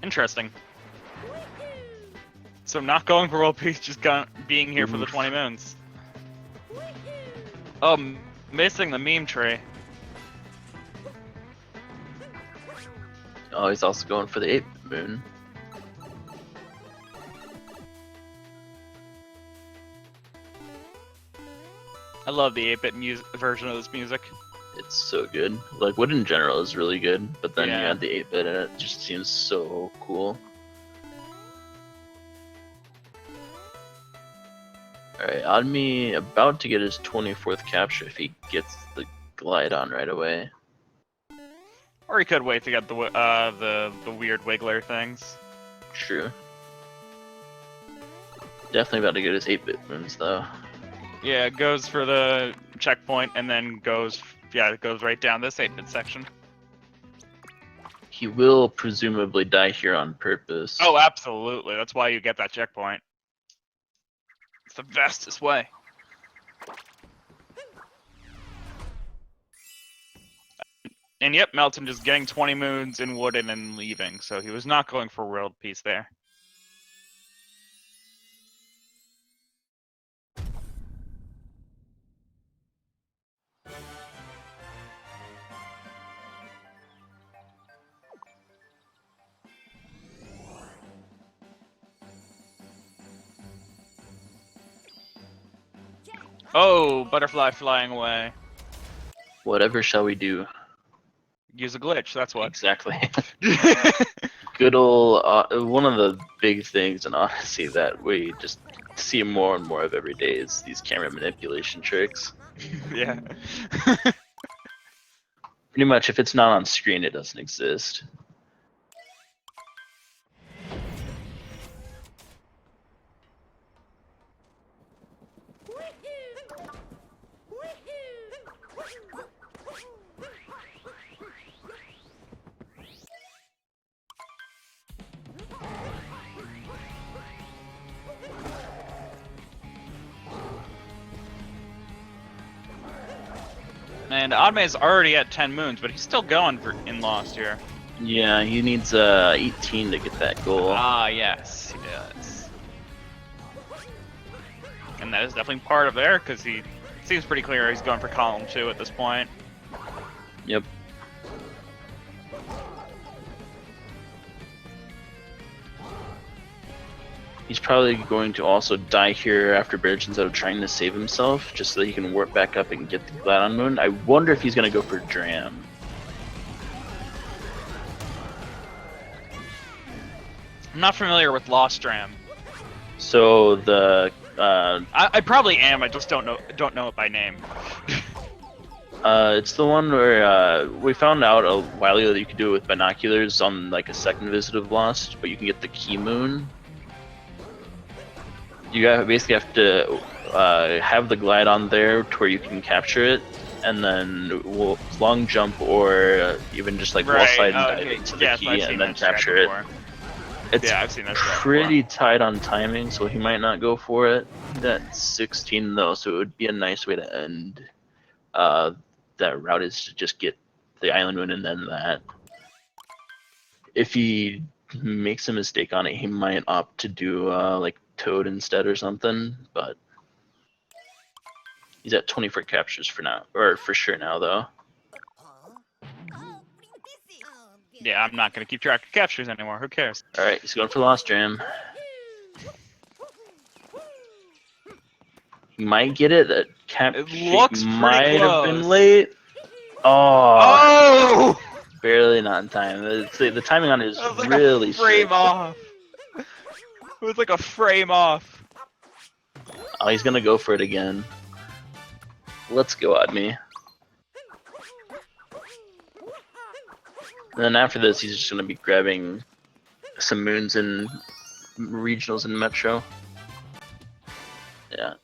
[SPEAKER 2] Interesting. So not going for world peace, just being here for the 20 moons. Oh, missing the meme tree.
[SPEAKER 1] Oh, he's also going for the 8 moon.
[SPEAKER 2] I love the 8-bit version of this music.
[SPEAKER 1] It's so good. Like, Wood in general is really good, but then you
[SPEAKER 2] Yeah.
[SPEAKER 1] add the 8-bit and it just seems so cool. Alright, Admi about to get his 24th capture if he gets the glide on right away.
[SPEAKER 2] Or he could wait to get the weird wiggler things.
[SPEAKER 1] True. Definitely about to get his 8-bit moons though.
[SPEAKER 2] Yeah, it goes for the checkpoint and then goes, yeah, it goes right down this 8-bit section.
[SPEAKER 1] He will presumably die here on purpose.
[SPEAKER 2] Oh, absolutely. That's why you get that checkpoint. It's the fastest way. And yep, Melt0n just getting 20 moons in Wooden and leaving, so he was not going for world peace there. Oh, butterfly flying away.
[SPEAKER 1] Whatever shall we do?
[SPEAKER 2] Use a glitch, that's what.
[SPEAKER 1] Exactly. Good old, one of the big things in Odyssey that we just see more and more of every day is these camera manipulation tricks.
[SPEAKER 2] Yeah.
[SPEAKER 1] Pretty much, if it's not on screen, it doesn't exist.
[SPEAKER 2] And Adme is already at 10 moons, but he's still going in Lost here.
[SPEAKER 1] Yeah, he needs 18 to get that goal.
[SPEAKER 2] Ah, yes, he does. And that is definitely part of there, because he seems pretty clear he's going for column 2 at this point.
[SPEAKER 1] Yep. He's probably going to also die here after bridge instead of trying to save himself, just so that he can warp back up and get the Gladon Moon. I wonder if he's going to go for Dram.
[SPEAKER 2] I'm not familiar with Lost Dram.
[SPEAKER 1] So the
[SPEAKER 2] I probably am. I just don't know it by name.
[SPEAKER 1] it's the one where we found out a while ago that you could do it with binoculars on like a second visit of Lost, but you can get the Key Moon. You basically have to have the glide on there to where you can capture it, and then long jump or even just like wall slide and dive into the key and then capture it. It's
[SPEAKER 2] yeah, I've seen that
[SPEAKER 1] pretty tight on timing, so he might not go for it. That's 16 though, so it would be a nice way to end that route, is to just get the Island Moon and then that. If he makes a mistake on it, he might opt to do like Toad instead or something, but he's at 24 captures for now, or for sure now though.
[SPEAKER 2] Yeah, I'm not gonna keep track of captures anymore. Who cares?
[SPEAKER 1] All right, he's going for Lost Jam. He might get it. That capture might have been late. Oh! Barely not in time. The timing on it is
[SPEAKER 2] like
[SPEAKER 1] really
[SPEAKER 2] a frame
[SPEAKER 1] strict.
[SPEAKER 2] off. It was like a frame off.
[SPEAKER 1] Oh, he's gonna go for it again. Let's go, Admi. And then after this, he's just gonna be grabbing some moons and regionals in Metro. Yeah.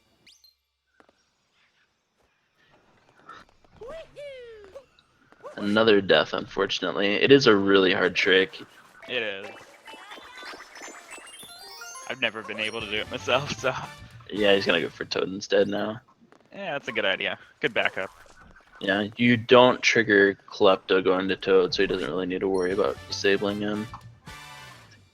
[SPEAKER 1] Another death, unfortunately. It is a really hard trick.
[SPEAKER 2] It is. I've never been able to do it myself, so.
[SPEAKER 1] Yeah, he's gonna go for Toad instead now.
[SPEAKER 2] Yeah, that's a good idea. Good backup.
[SPEAKER 1] Yeah, you don't trigger Klepto going to Toad, so he doesn't really need to worry about disabling him.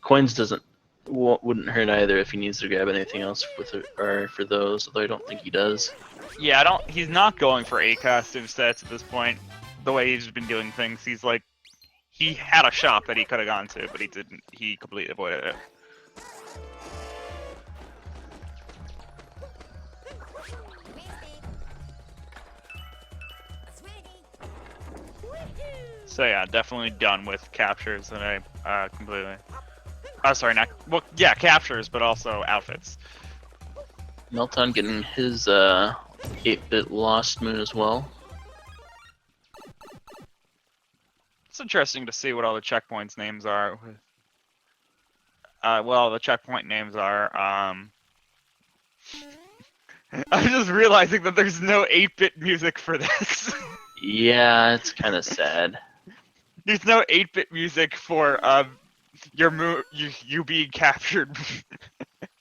[SPEAKER 1] Coins doesn't Wouldn't hurt either if he needs to grab anything else with it, or for those, although I don't think he does.
[SPEAKER 2] Yeah, I don't. He's not going for A costume sets at this point. The way he's been doing things, he's like, he had a shop that he could have gone to, but he didn't. He completely avoided it. So yeah, definitely done with captures that I completely. Oh, sorry, not well. Yeah, captures, but also outfits.
[SPEAKER 1] Melt0n getting his 8-bit Lost Moon as well.
[SPEAKER 2] It's interesting to see what all the checkpoints names are. Well, the checkpoint names are. I'm just realizing that there's no 8-bit music for this.
[SPEAKER 1] Yeah, it's kind of sad.
[SPEAKER 2] There's no 8-bit music for you being captured.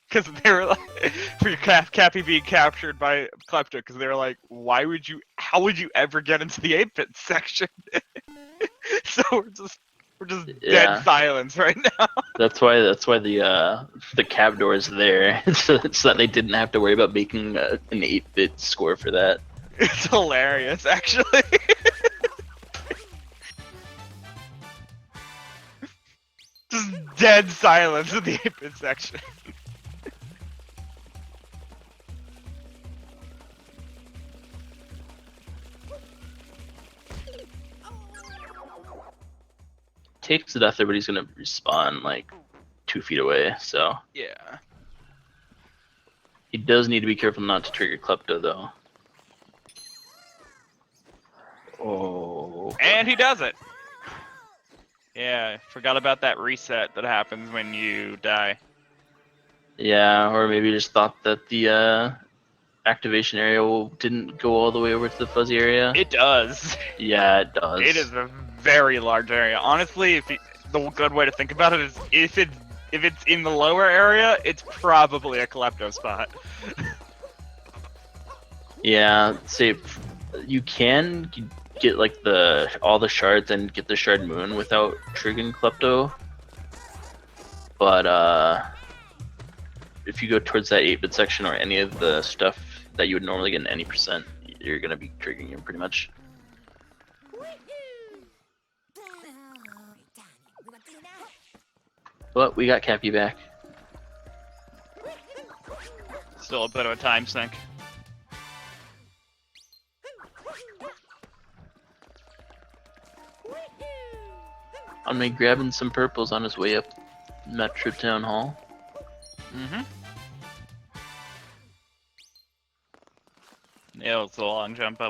[SPEAKER 2] Because they were like, for your Cappy being captured by Klepto, because they were like, how would you ever get into the 8-bit section? So we're just dead silence right now.
[SPEAKER 1] That's why the cab door is there, so that they didn't have to worry about making an 8-bit score for that.
[SPEAKER 2] It's hilarious, actually. Just dead silence in the 8-bit section.
[SPEAKER 1] Takes it out there, but he's gonna respawn like 2 feet away, so
[SPEAKER 2] Yeah.
[SPEAKER 1] he does need to be careful not to trigger Klepto though. Oh.
[SPEAKER 2] And he does it. Yeah, forgot about that reset that happens when you die.
[SPEAKER 1] Yeah, or maybe just thought that the activation area didn't go all the way over to the fuzzy area.
[SPEAKER 2] It does.
[SPEAKER 1] Yeah, it does.
[SPEAKER 2] It is a very large area. Honestly, the good way to think about it is if it's in the lower area, it's probably a Klepto spot.
[SPEAKER 1] Yeah, say you can get like all the shards and get the shard moon without triggering Klepto, but if you go towards that 8-bit section or any of the stuff that you would normally get in any percent, you're gonna be triggering him pretty much. But we got Cappy back.
[SPEAKER 2] Still a bit of a time sink.
[SPEAKER 1] I'm gonna grabbing some purples on his way up Metro Town Hall.
[SPEAKER 2] Mm-hmm. Nails the long jump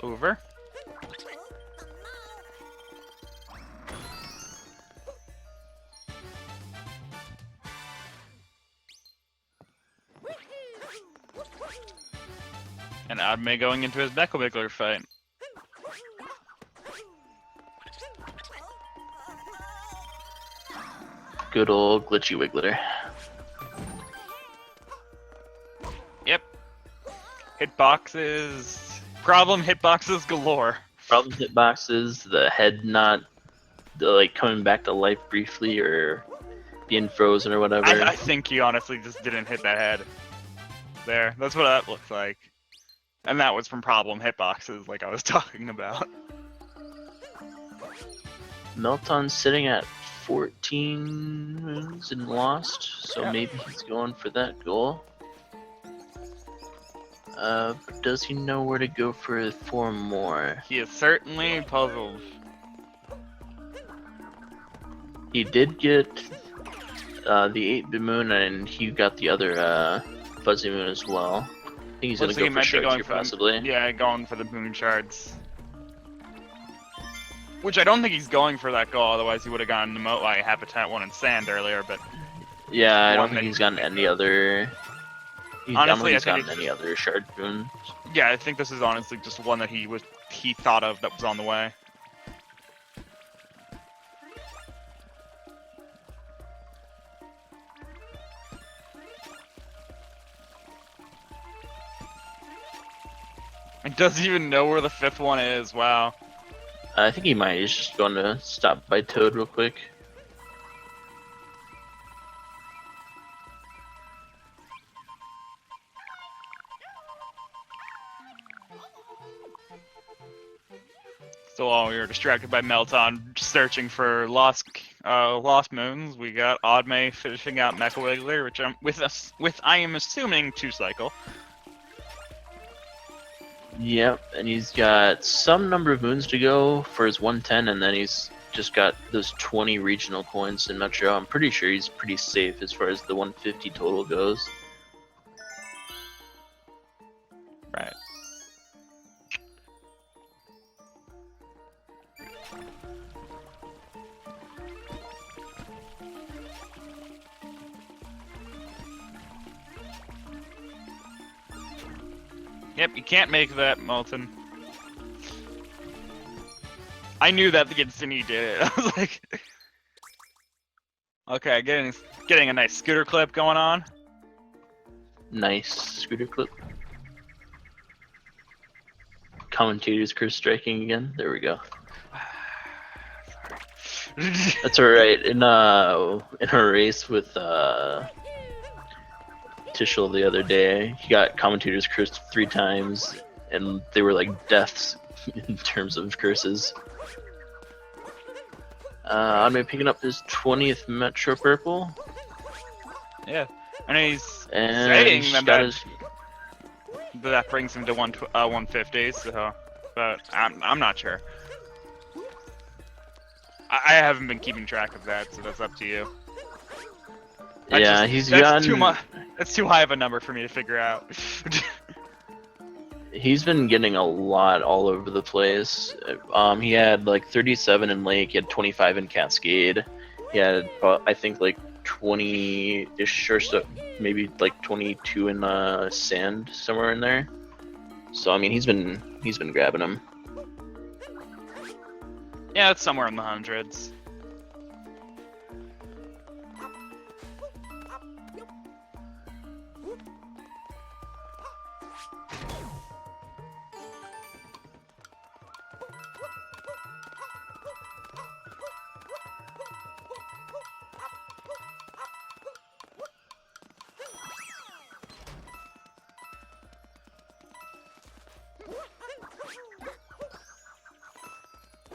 [SPEAKER 2] over. And Adme going into his Mecha fight.
[SPEAKER 1] Good old glitchy Wiggler.
[SPEAKER 2] Yep. Hitboxes. Problem hitboxes galore.
[SPEAKER 1] Problem hitboxes, the head not like coming back to life briefly or being frozen or whatever.
[SPEAKER 2] I think he honestly just didn't hit that head. There. That's what that looks like. And that was from problem hitboxes like I was talking about.
[SPEAKER 1] Melt0n sitting at 14 moons and lost, so maybe he's going for that goal. Does he know where to go for 4 more?
[SPEAKER 2] He is certainly puzzled.
[SPEAKER 1] He did get the 8-bit moon, and he got the other fuzzy moon as well. I think he's
[SPEAKER 2] Looks
[SPEAKER 1] gonna
[SPEAKER 2] like
[SPEAKER 1] go
[SPEAKER 2] he
[SPEAKER 1] for
[SPEAKER 2] might be
[SPEAKER 1] shards
[SPEAKER 2] going
[SPEAKER 1] here,
[SPEAKER 2] for
[SPEAKER 1] possibly.
[SPEAKER 2] Yeah, going for the moon shards. Which I don't think he's going for that goal, otherwise he would have gotten the Melt0n Habitat 1 in sand earlier, but...
[SPEAKER 1] Yeah, I don't think he's gotten any other...
[SPEAKER 2] Honestly,
[SPEAKER 1] he's gotten any other shard moon.
[SPEAKER 2] Yeah, I think this is honestly just one that he thought of that was on the way. He doesn't even know where the 5th one is, wow.
[SPEAKER 1] I think he might. He's just going to stop by Toad real quick.
[SPEAKER 2] So while we were distracted by Melt0n searching for lost moons, we got Oddmay finishing out Mecha Wiggler, which I am assuming 2-cycle.
[SPEAKER 1] Yep, and he's got some number of moons to go for his 110, and then he's just got those 20 regional coins in Metro. I'm pretty sure he's pretty safe as far as the 150 total goes.
[SPEAKER 2] Right. Yep, you can't make that, Melt0n. I knew that the instant he did it. I was like, okay, getting a nice scooter clip going on.
[SPEAKER 1] Nice scooter clip. Commentator's curse striking again. There we go. That's alright. In a race with Tishel the other day, he got commentator's cursed 3 times, and they were like deaths in terms of curses. I'm picking up his 20th Metro Purple.
[SPEAKER 2] Yeah, and he's
[SPEAKER 1] And
[SPEAKER 2] saying that brings him to 150. So, but I'm not sure. I haven't been keeping track of that, so that's up to you.
[SPEAKER 1] Yeah,
[SPEAKER 2] that's
[SPEAKER 1] gotten
[SPEAKER 2] too much. That's too high of a number for me to figure out.
[SPEAKER 1] He's been getting a lot all over the place. He had like 37 in Lake, he had 25 in Cascade. He had, I think, like 20-ish or so, maybe like 22 in Sand, somewhere in there. So I mean, he's been grabbing them.
[SPEAKER 2] Yeah, it's somewhere in the hundreds.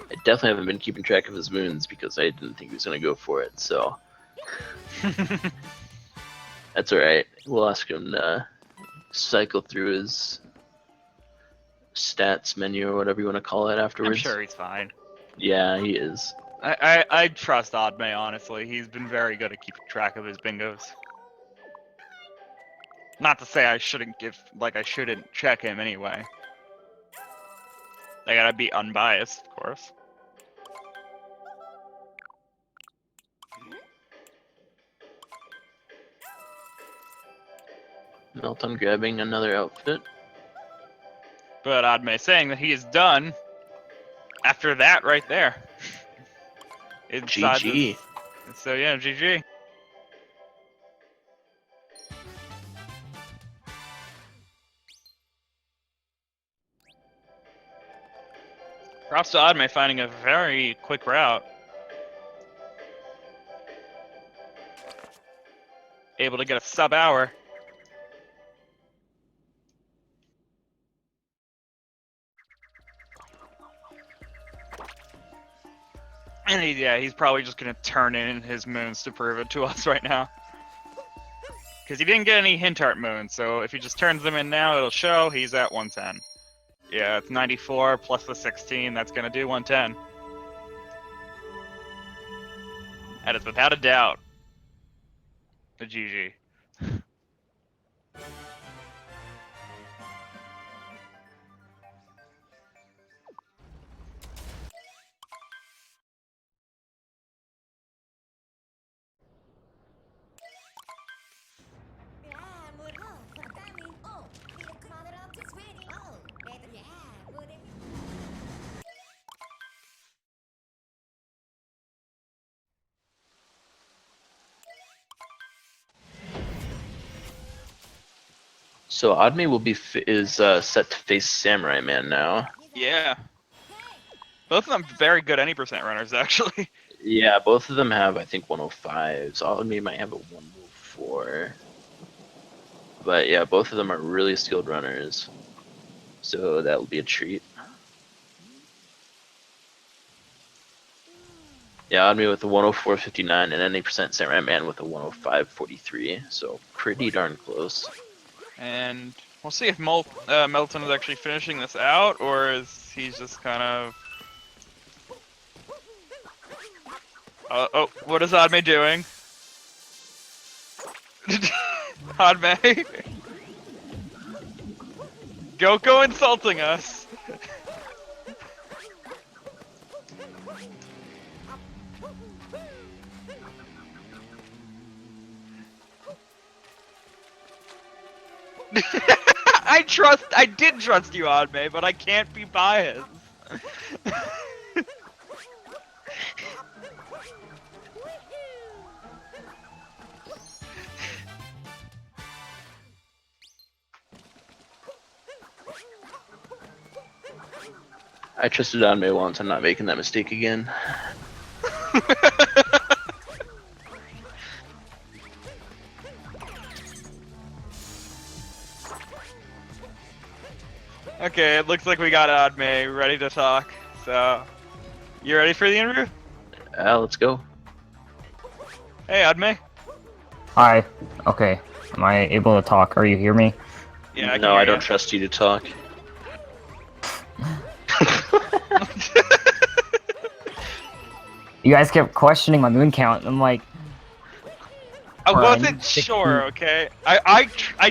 [SPEAKER 1] I definitely haven't been keeping track of his moons because I didn't think he was gonna go for it. So that's alright. We'll ask him to cycle through his stats menu or whatever you want to call it afterwards.
[SPEAKER 2] I'm sure he's fine.
[SPEAKER 1] Yeah, he is.
[SPEAKER 2] I trust Oddmay, honestly. He's been very good at keeping track of his bingos. Not to say I shouldn't check him anyway. I gotta be unbiased, of course.
[SPEAKER 1] Melt0n grabbing another outfit.
[SPEAKER 2] But Oddmay saying that he is done after that right there.
[SPEAKER 1] GG.
[SPEAKER 2] So yeah, GG. Props to Oddmay finding a very quick route. Able to get a sub-hour. And he's probably just gonna turn in his moons to prove it to us right now. Because he didn't get any hint art moons, so if he just turns them in now, it'll show he's at 110. Yeah, it's 94 plus the 16, that's gonna do 110. That is without a doubt the GG.
[SPEAKER 1] So Oddmay will be set to face Samurai Man now.
[SPEAKER 2] Yeah. Both of them very good any percent runners, actually.
[SPEAKER 1] Yeah, both of them have, I think, 105. So Oddmay might have a 104. But yeah, both of them are really skilled runners. So that will be a treat. Yeah, Odd Me with a 104.59 and any percent Samurai Man with a 105.43. So pretty darn close.
[SPEAKER 2] And we'll see if Melt0n is actually finishing this out, or is he just kind of... oh, what is Adme doing? Adme? Go insulting us! I did trust you, Adme, but I can't be biased.
[SPEAKER 1] I trusted on me once. I'm not making that mistake again.
[SPEAKER 2] Okay, it looks like we got Adme ready to talk. So, you ready for the interview?
[SPEAKER 1] Let's go.
[SPEAKER 2] Hey, Adme.
[SPEAKER 3] Hi. Okay. Am I able to talk? Are you hear me?
[SPEAKER 2] Yeah, I can
[SPEAKER 1] No,
[SPEAKER 2] hear
[SPEAKER 1] I don't
[SPEAKER 2] ya.
[SPEAKER 1] trust you to talk.
[SPEAKER 3] You guys kept questioning my moon count, and I'm like,
[SPEAKER 2] I
[SPEAKER 3] Brian,
[SPEAKER 2] wasn't
[SPEAKER 3] 16.
[SPEAKER 2] sure, okay? I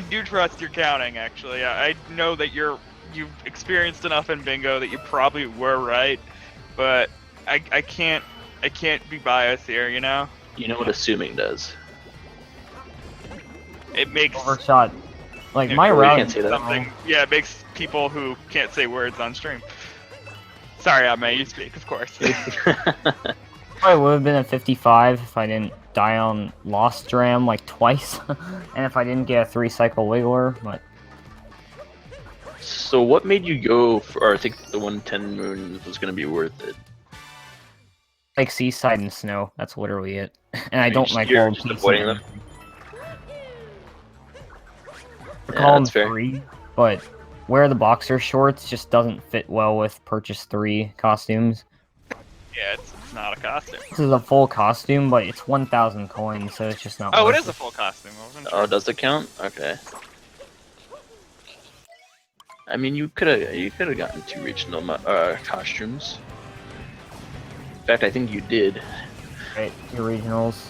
[SPEAKER 2] do trust your counting, actually. I know that you've experienced enough in bingo that you probably were right, but I can't be biased here, you know?
[SPEAKER 1] You know what assuming does.
[SPEAKER 2] It makes
[SPEAKER 3] overshot. Like,
[SPEAKER 2] Yeah,
[SPEAKER 3] my
[SPEAKER 1] well, you
[SPEAKER 3] route
[SPEAKER 1] can't say that.
[SPEAKER 2] something. Yeah, it makes people who can't say words on stream. Sorry, Adme, you speak, of course.
[SPEAKER 3] probably would have been a 55 if I didn't die on Lost Dram, like, twice. And if I didn't get a 3-cycle Wiggler, but...
[SPEAKER 1] So what made you go for, or I think the 110 moon was going to be worth it?
[SPEAKER 3] Like, Seaside and Snow, that's literally it. And I
[SPEAKER 1] You're
[SPEAKER 3] don't
[SPEAKER 1] just-
[SPEAKER 3] like
[SPEAKER 1] you're
[SPEAKER 3] World
[SPEAKER 1] just
[SPEAKER 3] Peace.
[SPEAKER 1] avoiding them?
[SPEAKER 3] I
[SPEAKER 1] Yeah,
[SPEAKER 3] call them
[SPEAKER 1] that's fair.
[SPEAKER 3] 3, but wear the boxer shorts just doesn't fit well with purchase 3 costumes.
[SPEAKER 2] Yeah, it's not a costume.
[SPEAKER 3] This is a full costume, but it's 1,000 coins, so it's just not
[SPEAKER 2] Oh, it
[SPEAKER 3] worth
[SPEAKER 2] is a full costume. I wasn't
[SPEAKER 1] Oh,
[SPEAKER 2] sure.
[SPEAKER 1] does it count? Okay. I mean, you could have gotten 2 regional costumes. In fact, I think you did.
[SPEAKER 3] Right, 2 regionals.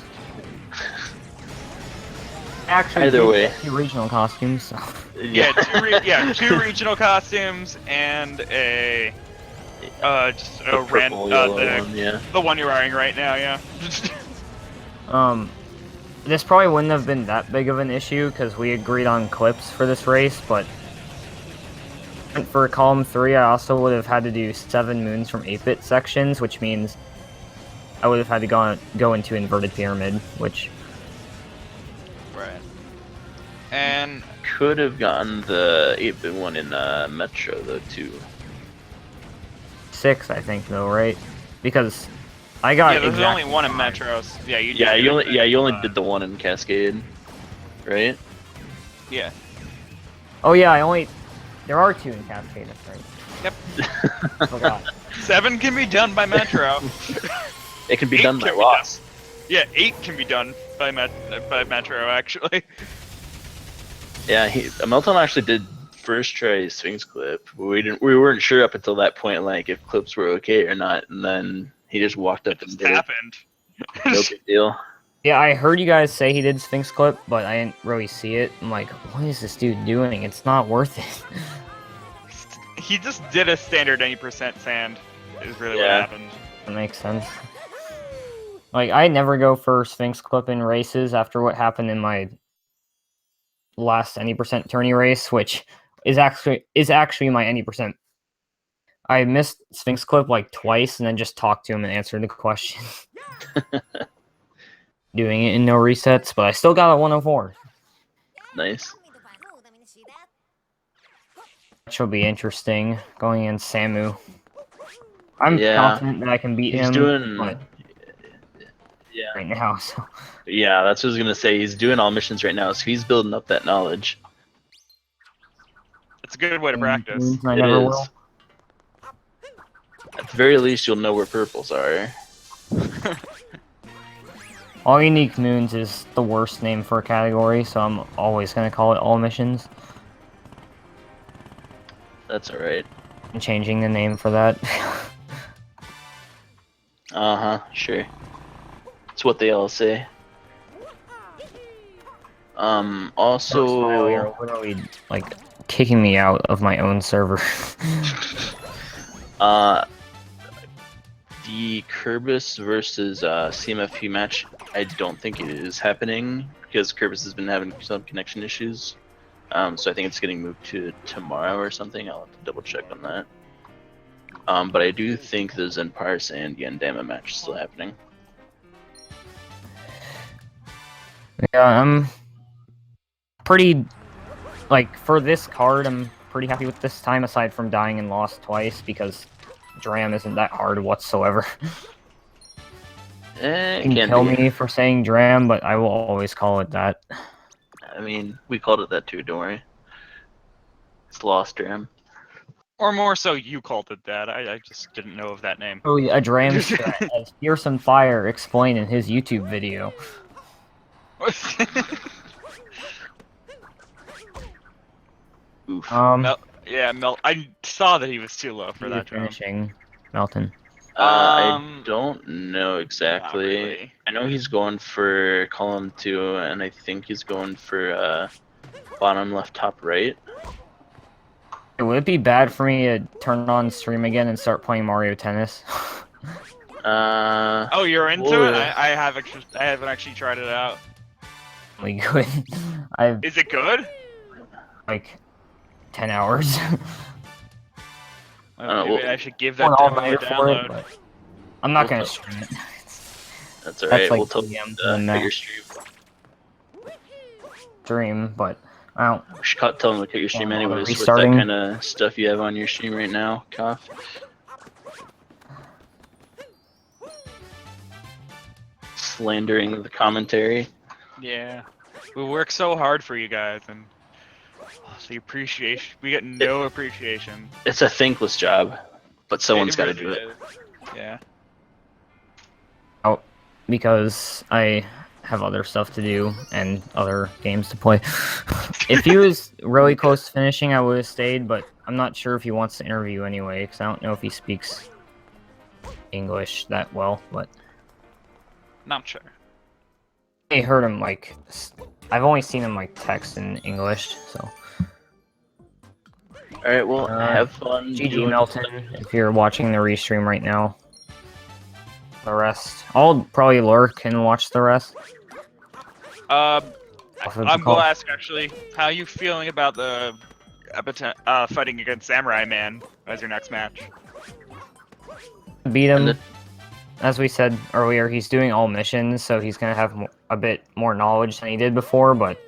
[SPEAKER 3] Actually,
[SPEAKER 1] Either
[SPEAKER 3] did
[SPEAKER 1] way.
[SPEAKER 3] get 2 regional costumes, so...
[SPEAKER 2] Yeah, 2 regional costumes and a just
[SPEAKER 1] The
[SPEAKER 2] a ran
[SPEAKER 1] purple, yellow
[SPEAKER 2] the
[SPEAKER 1] one, yeah.
[SPEAKER 2] the one you're wearing right now, yeah.
[SPEAKER 3] This probably wouldn't have been that big of an issue, because we agreed on clips for this race, but... For column 3, I also would have had to do 7 moons from 8-bit sections, which means I would have had to go into inverted pyramid, which...
[SPEAKER 2] Right. And
[SPEAKER 1] Could have gotten the 8-bit one in Metro though too.
[SPEAKER 3] 6, I think, though, right? Because I got
[SPEAKER 2] yeah, there's
[SPEAKER 3] exactly
[SPEAKER 2] only one in
[SPEAKER 3] 5.
[SPEAKER 2] Metros. Yeah, you
[SPEAKER 1] Yeah,
[SPEAKER 2] did
[SPEAKER 1] you
[SPEAKER 2] do
[SPEAKER 1] only
[SPEAKER 2] exactly
[SPEAKER 1] did the one in Cascade, right?
[SPEAKER 2] Yeah.
[SPEAKER 3] Oh yeah, there are 2 in Cascade, that's right.
[SPEAKER 2] Yep.
[SPEAKER 3] Forgot.
[SPEAKER 2] 7 can be done by Metro.
[SPEAKER 1] It can be
[SPEAKER 2] 8
[SPEAKER 1] done by
[SPEAKER 2] can be
[SPEAKER 1] loss.
[SPEAKER 2] Yeah, 8 can be done by Metro actually.
[SPEAKER 1] Yeah, Melt0n actually did first try Sphinx clip. We weren't sure up until that point, like if clips were okay or not, and then he just walked up
[SPEAKER 2] It
[SPEAKER 1] and
[SPEAKER 2] just
[SPEAKER 1] did
[SPEAKER 2] happened.
[SPEAKER 1] it. No big deal.
[SPEAKER 3] Yeah, I heard you guys say he did Sphinx Clip, but I didn't really see it. I'm like, what is this dude doing? It's not worth it.
[SPEAKER 2] He just did a standard 80% sand. Is really what
[SPEAKER 1] Yeah.
[SPEAKER 2] happened.
[SPEAKER 3] That makes sense. Like, I never go for Sphinx Clip in races after what happened in my last any percent tourney race, which is actually my any percent. I missed Sphinx Clip like twice and then just talked to him and answered the question. Doing it in no resets, but I still got a 104.
[SPEAKER 1] Nice.
[SPEAKER 3] Which will be interesting, going in Samu. I'm
[SPEAKER 1] Yeah.
[SPEAKER 3] confident that I can beat
[SPEAKER 1] He's
[SPEAKER 3] him
[SPEAKER 1] doing.
[SPEAKER 3] but
[SPEAKER 1] Yeah.
[SPEAKER 3] right now, so...
[SPEAKER 1] Yeah, that's what I was gonna say. He's doing all missions right now, so he's building up that knowledge.
[SPEAKER 2] It's a good way to practice.
[SPEAKER 3] I
[SPEAKER 1] It
[SPEAKER 3] never
[SPEAKER 1] is.
[SPEAKER 3] will.
[SPEAKER 1] At the very least, you'll know where purples are.
[SPEAKER 3] All Unique Moons is the worst name for a category, so I'm always gonna call it All Missions.
[SPEAKER 1] That's alright.
[SPEAKER 3] I'm changing the name for that.
[SPEAKER 1] Sure. It's what they all say. Also,
[SPEAKER 3] You're literally like kicking me out of my own server.
[SPEAKER 1] the Kerbis versus CMFP match, I don't think it is happening because Kerbis has been having some connection issues. So I think it's getting moved to tomorrow or something. I'll have to double check on that. But I do think the Zenpars and Yandama match is still happening.
[SPEAKER 3] Yeah, I'm pretty, like, for this card, I'm pretty happy with this time, aside from dying and lost twice, because Dram isn't that hard whatsoever.
[SPEAKER 1] It
[SPEAKER 3] You can
[SPEAKER 1] can
[SPEAKER 3] kill
[SPEAKER 1] be.
[SPEAKER 3] me for saying Dram, but I will always call it that.
[SPEAKER 1] I mean, we called it that too, don't worry. It's Lost Dram.
[SPEAKER 2] Or more so, you called it that. I just didn't know of that name.
[SPEAKER 3] Oh, a Dram strat, as Fearsome Fire explained in his YouTube video.
[SPEAKER 1] Oof.
[SPEAKER 2] Yeah, Melt. I saw that he was too low for that drum.
[SPEAKER 3] Finishing Melt0n.
[SPEAKER 1] I don't know exactly.
[SPEAKER 2] Not really.
[SPEAKER 1] I know he's going for column 2, and I think he's going for bottom left, top right.
[SPEAKER 3] Would it be bad for me to turn on stream again and start playing Mario Tennis?
[SPEAKER 2] Oh, you're into it? I haven't actually tried it out.
[SPEAKER 3] Really good. I've
[SPEAKER 2] Is it good?
[SPEAKER 3] like 10 hours.
[SPEAKER 2] Maybe I should give that
[SPEAKER 3] Going
[SPEAKER 2] demo a
[SPEAKER 3] all-nighter for it,
[SPEAKER 2] download.
[SPEAKER 3] but I'm not
[SPEAKER 1] We'll
[SPEAKER 3] gonna
[SPEAKER 1] tell-
[SPEAKER 3] stream it.
[SPEAKER 1] That's alright.
[SPEAKER 3] like
[SPEAKER 1] We'll tell
[SPEAKER 3] DM
[SPEAKER 1] him
[SPEAKER 3] to the
[SPEAKER 1] to
[SPEAKER 3] net.
[SPEAKER 1] cut your stream.
[SPEAKER 3] Stream, but I don't.
[SPEAKER 1] We should tell him to cut your stream
[SPEAKER 3] Bother
[SPEAKER 1] anyways with that
[SPEAKER 3] restarting.
[SPEAKER 1] kind of stuff you have on your stream right now, Cough. Slandering the commentary.
[SPEAKER 2] Yeah. We work so hard for you guys, and the appreciation. We get no appreciation.
[SPEAKER 1] It's a thankless job, but someone's
[SPEAKER 2] It
[SPEAKER 1] got to
[SPEAKER 2] really
[SPEAKER 1] do it.
[SPEAKER 2] is. Yeah.
[SPEAKER 3] Because I have other stuff to do and other games to play. If he was really close to finishing, I would have stayed, but I'm not sure if he wants to interview anyway, because I don't know if he speaks English that well, but
[SPEAKER 2] Not sure.
[SPEAKER 3] I heard him, like, I've only seen him, like, text in English, so.
[SPEAKER 1] Alright, well, have fun.
[SPEAKER 3] GG
[SPEAKER 1] doing
[SPEAKER 3] Melt0n, if you're watching the restream right now. The rest, I'll probably lurk and watch the rest.
[SPEAKER 2] I'm
[SPEAKER 3] call.
[SPEAKER 2] gonna ask actually, how you feeling about the fighting against Samurai Man as your next match?
[SPEAKER 3] Beat him.
[SPEAKER 1] And
[SPEAKER 3] As we said earlier, he's doing all missions, so he's gonna have a bit more knowledge than he did before, but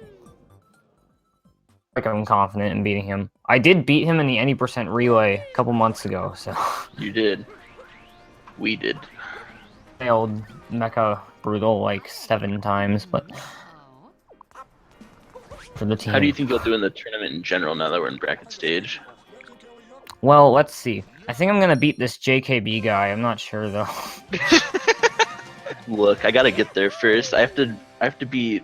[SPEAKER 3] like, I'm confident in beating him. I did beat him in the any percent relay a couple months ago, so
[SPEAKER 1] You did. We did.
[SPEAKER 3] failed Mecha Brutal like 7 times, but for the team.
[SPEAKER 1] How do you think you'll do in the tournament in general now that we're in bracket stage?
[SPEAKER 3] Well, let's see. I think I'm gonna beat this JKB guy. I'm not sure though.
[SPEAKER 1] Look, I gotta get there first. I have to beat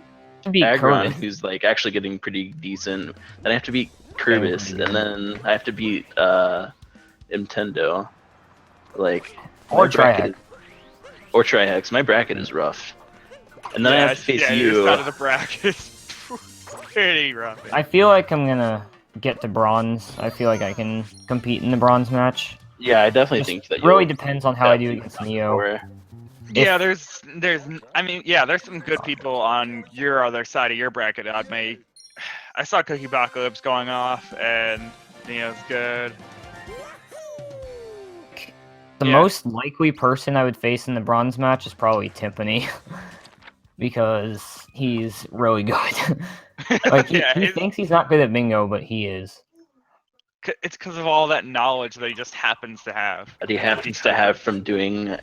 [SPEAKER 3] Beat
[SPEAKER 1] Agron,
[SPEAKER 3] Curtis.
[SPEAKER 1] who's like actually getting pretty decent. Then I have to beat Curvis,
[SPEAKER 3] pretty
[SPEAKER 1] and then I have to beat Nintendo. Like,
[SPEAKER 3] Or
[SPEAKER 1] my bracket
[SPEAKER 3] Trihex.
[SPEAKER 1] is- or Trihex. My bracket is rough. And then I have to face
[SPEAKER 2] Your
[SPEAKER 1] you.
[SPEAKER 2] side of the bracket is pretty rough.
[SPEAKER 3] I feel like I'm gonna get to bronze. I feel like I can compete in the bronze match.
[SPEAKER 1] Yeah, I definitely
[SPEAKER 3] It
[SPEAKER 1] think that.
[SPEAKER 3] really
[SPEAKER 1] you'll
[SPEAKER 3] depends on how I do
[SPEAKER 1] definitely
[SPEAKER 3] against
[SPEAKER 1] top
[SPEAKER 3] Neo.
[SPEAKER 1] four.
[SPEAKER 2] Yeah, there's some good people on your other side of your bracket. I saw Cookie Apocalypse going off, and Neo's good.
[SPEAKER 3] The
[SPEAKER 2] Yeah.
[SPEAKER 3] most likely person I would face in the bronze match is probably Timpani. Because he's really good. Like, he
[SPEAKER 2] Yeah,
[SPEAKER 1] thinks
[SPEAKER 3] he's not good at bingo, but he is.
[SPEAKER 2] it's because of all that knowledge that he just happens to have.
[SPEAKER 1] That he happens to have from doing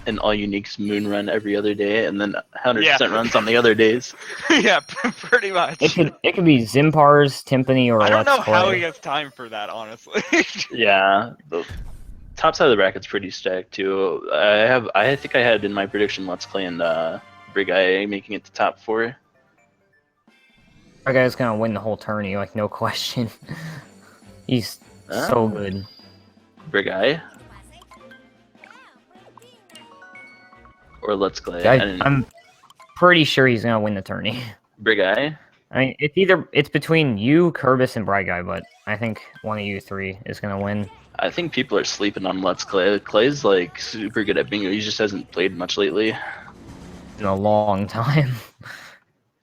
[SPEAKER 1] an all uniques moon run every other day, and then 100% runs on the other days.
[SPEAKER 2] Yeah, pretty much.
[SPEAKER 3] It could be Zimpars, Timpani, or
[SPEAKER 2] I don't
[SPEAKER 3] Let's
[SPEAKER 2] know how
[SPEAKER 3] Play.
[SPEAKER 2] he has time for that, honestly.
[SPEAKER 1] Yeah, top side of the bracket's pretty stacked too. I think I had in my prediction Let's Play and Brig IA making it to top 4.
[SPEAKER 3] That guy's gonna win the whole tourney, like no question. He's so good.
[SPEAKER 1] Brig IA? Or Let's Play?
[SPEAKER 3] I'm pretty sure he's gonna win the tourney.
[SPEAKER 1] Brig IA?
[SPEAKER 3] I mean, it's between you, Kerbis, and Bright Guy, but I think one of you three is gonna win.
[SPEAKER 1] I think people are sleeping on Let's Clay. Clay's like super good at bingo. He just hasn't played much lately.
[SPEAKER 3] In a long time.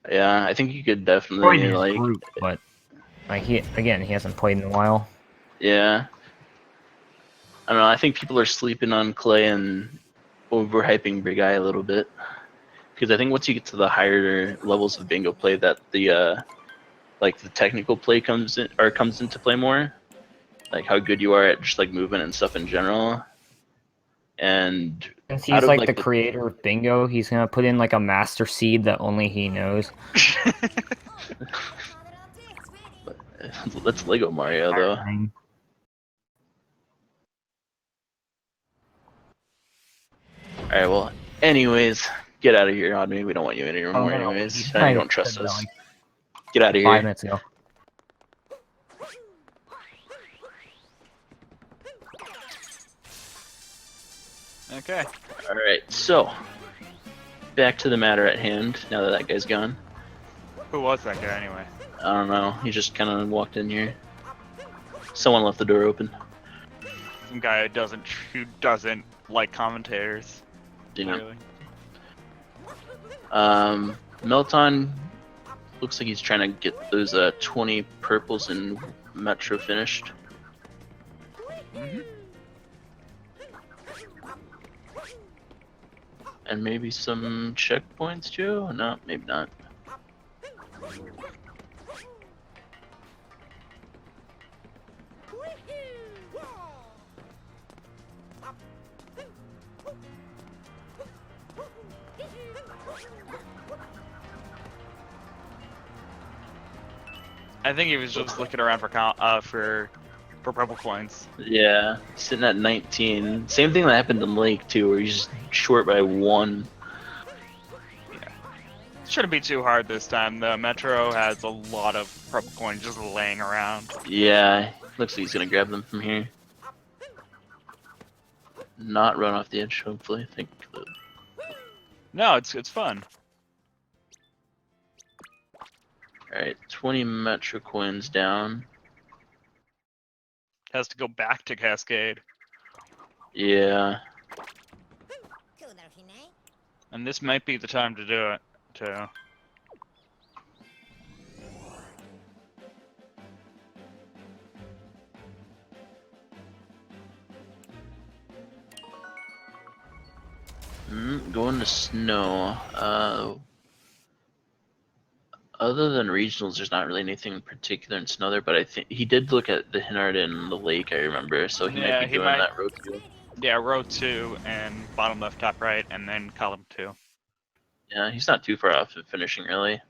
[SPEAKER 1] Yeah, I think you could
[SPEAKER 3] Probably
[SPEAKER 1] definitely
[SPEAKER 3] in his
[SPEAKER 1] like.
[SPEAKER 3] group, but like he hasn't played in a while.
[SPEAKER 1] Yeah. I don't know. I think people are sleeping on Clay and overhyping Big Eye a little bit. Because I think once you get to the higher levels of bingo play, that the like the technical play comes into play more. Like how good you are at just like movement and stuff in general. And
[SPEAKER 3] Since he's like the creator of bingo, he's gonna put in like a master seed that only he knows.
[SPEAKER 1] That's Lego Mario though. Alright, well, anyways, get out of here, Audrey. We don't want you in here anymore, anyways. You don't trust us. Get out of here.
[SPEAKER 3] 5 minutes ago.
[SPEAKER 2] Okay.
[SPEAKER 1] Alright, so back to the matter at hand. Now that guy's gone.
[SPEAKER 2] Who was that guy anyway?
[SPEAKER 1] I don't know. He just kind of walked in here. Someone left the door open.
[SPEAKER 2] Some guy who doesn't like commentators.
[SPEAKER 1] Yeah.
[SPEAKER 2] Really.
[SPEAKER 1] Melt0n looks like he's trying to get those 20 purples in Metro finished.
[SPEAKER 2] Mm-hmm.
[SPEAKER 1] And maybe some checkpoints too? No, maybe not.
[SPEAKER 2] I think he was just looking around for purple coins.
[SPEAKER 1] Yeah, sitting at 19. Same thing that happened in Lake too, where he's short by 1.
[SPEAKER 2] Yeah. Shouldn't be too hard this time. The Metro has a lot of purple coins just laying around.
[SPEAKER 1] Yeah, looks like he's gonna grab them from here. Not run off the edge, hopefully. I think.
[SPEAKER 2] No, it's fun.
[SPEAKER 1] Alright, 20 Metro coins down.
[SPEAKER 2] Has to go back to Cascade.
[SPEAKER 1] Yeah.
[SPEAKER 2] And this might be the time to do it, too.
[SPEAKER 1] Going to snow. Other than regionals, there's not really anything particular in snow there, but I think he did look at the Hinard and the lake, I remember, so he might be doing that road too.
[SPEAKER 2] Yeah, row 2 and bottom left, top right, and then column 2.
[SPEAKER 1] Yeah, he's not too far off of finishing, really.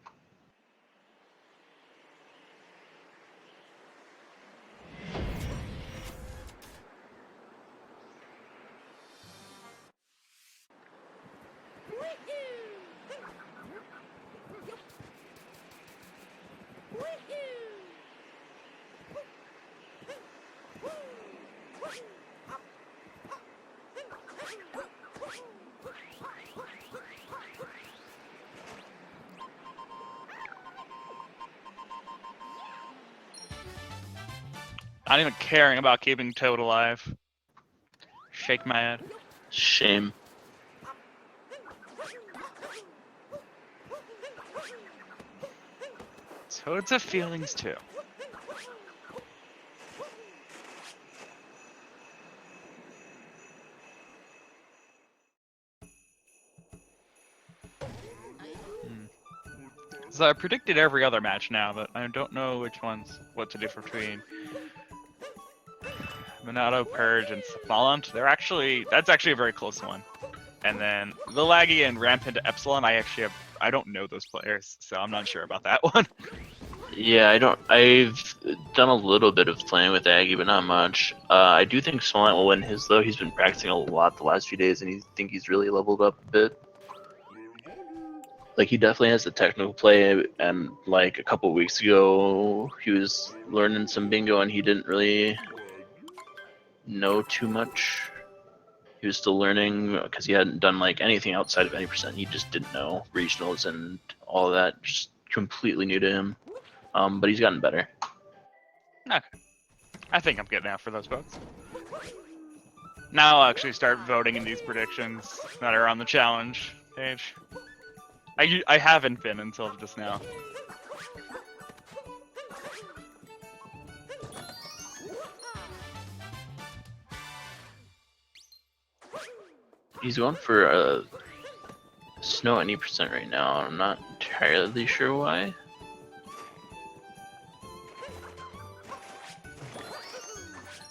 [SPEAKER 2] Not even caring about keeping Toad alive. Shake my head.
[SPEAKER 1] Shame.
[SPEAKER 2] Toads have feelings too. So I predicted every other match now, but I don't know what to do between Minato, Purge, and Smallant. That's actually a very close one. And then the Laggy and Ramp into Epsilon, I don't know those players, so I'm not sure about that one.
[SPEAKER 1] Yeah, I don't. I've done a little bit of playing with Aggie, but not much. I do think Smollett will win his though. He's been practicing a lot the last few days, and think he's really leveled up a bit. Like he definitely has the technical play, and like a couple weeks ago, he was learning some bingo, and he didn't really know too much. He was still learning because he hadn't done like anything outside of 90%. He just didn't know regionals and all of that. Just completely new to him. But he's gotten better.
[SPEAKER 2] Okay. I think I'm good now for those votes. Now I'll actually start voting in these predictions that are on the challenge page. I haven't been until just now.
[SPEAKER 1] He's going for a snow 90% right now. I'm not entirely sure why.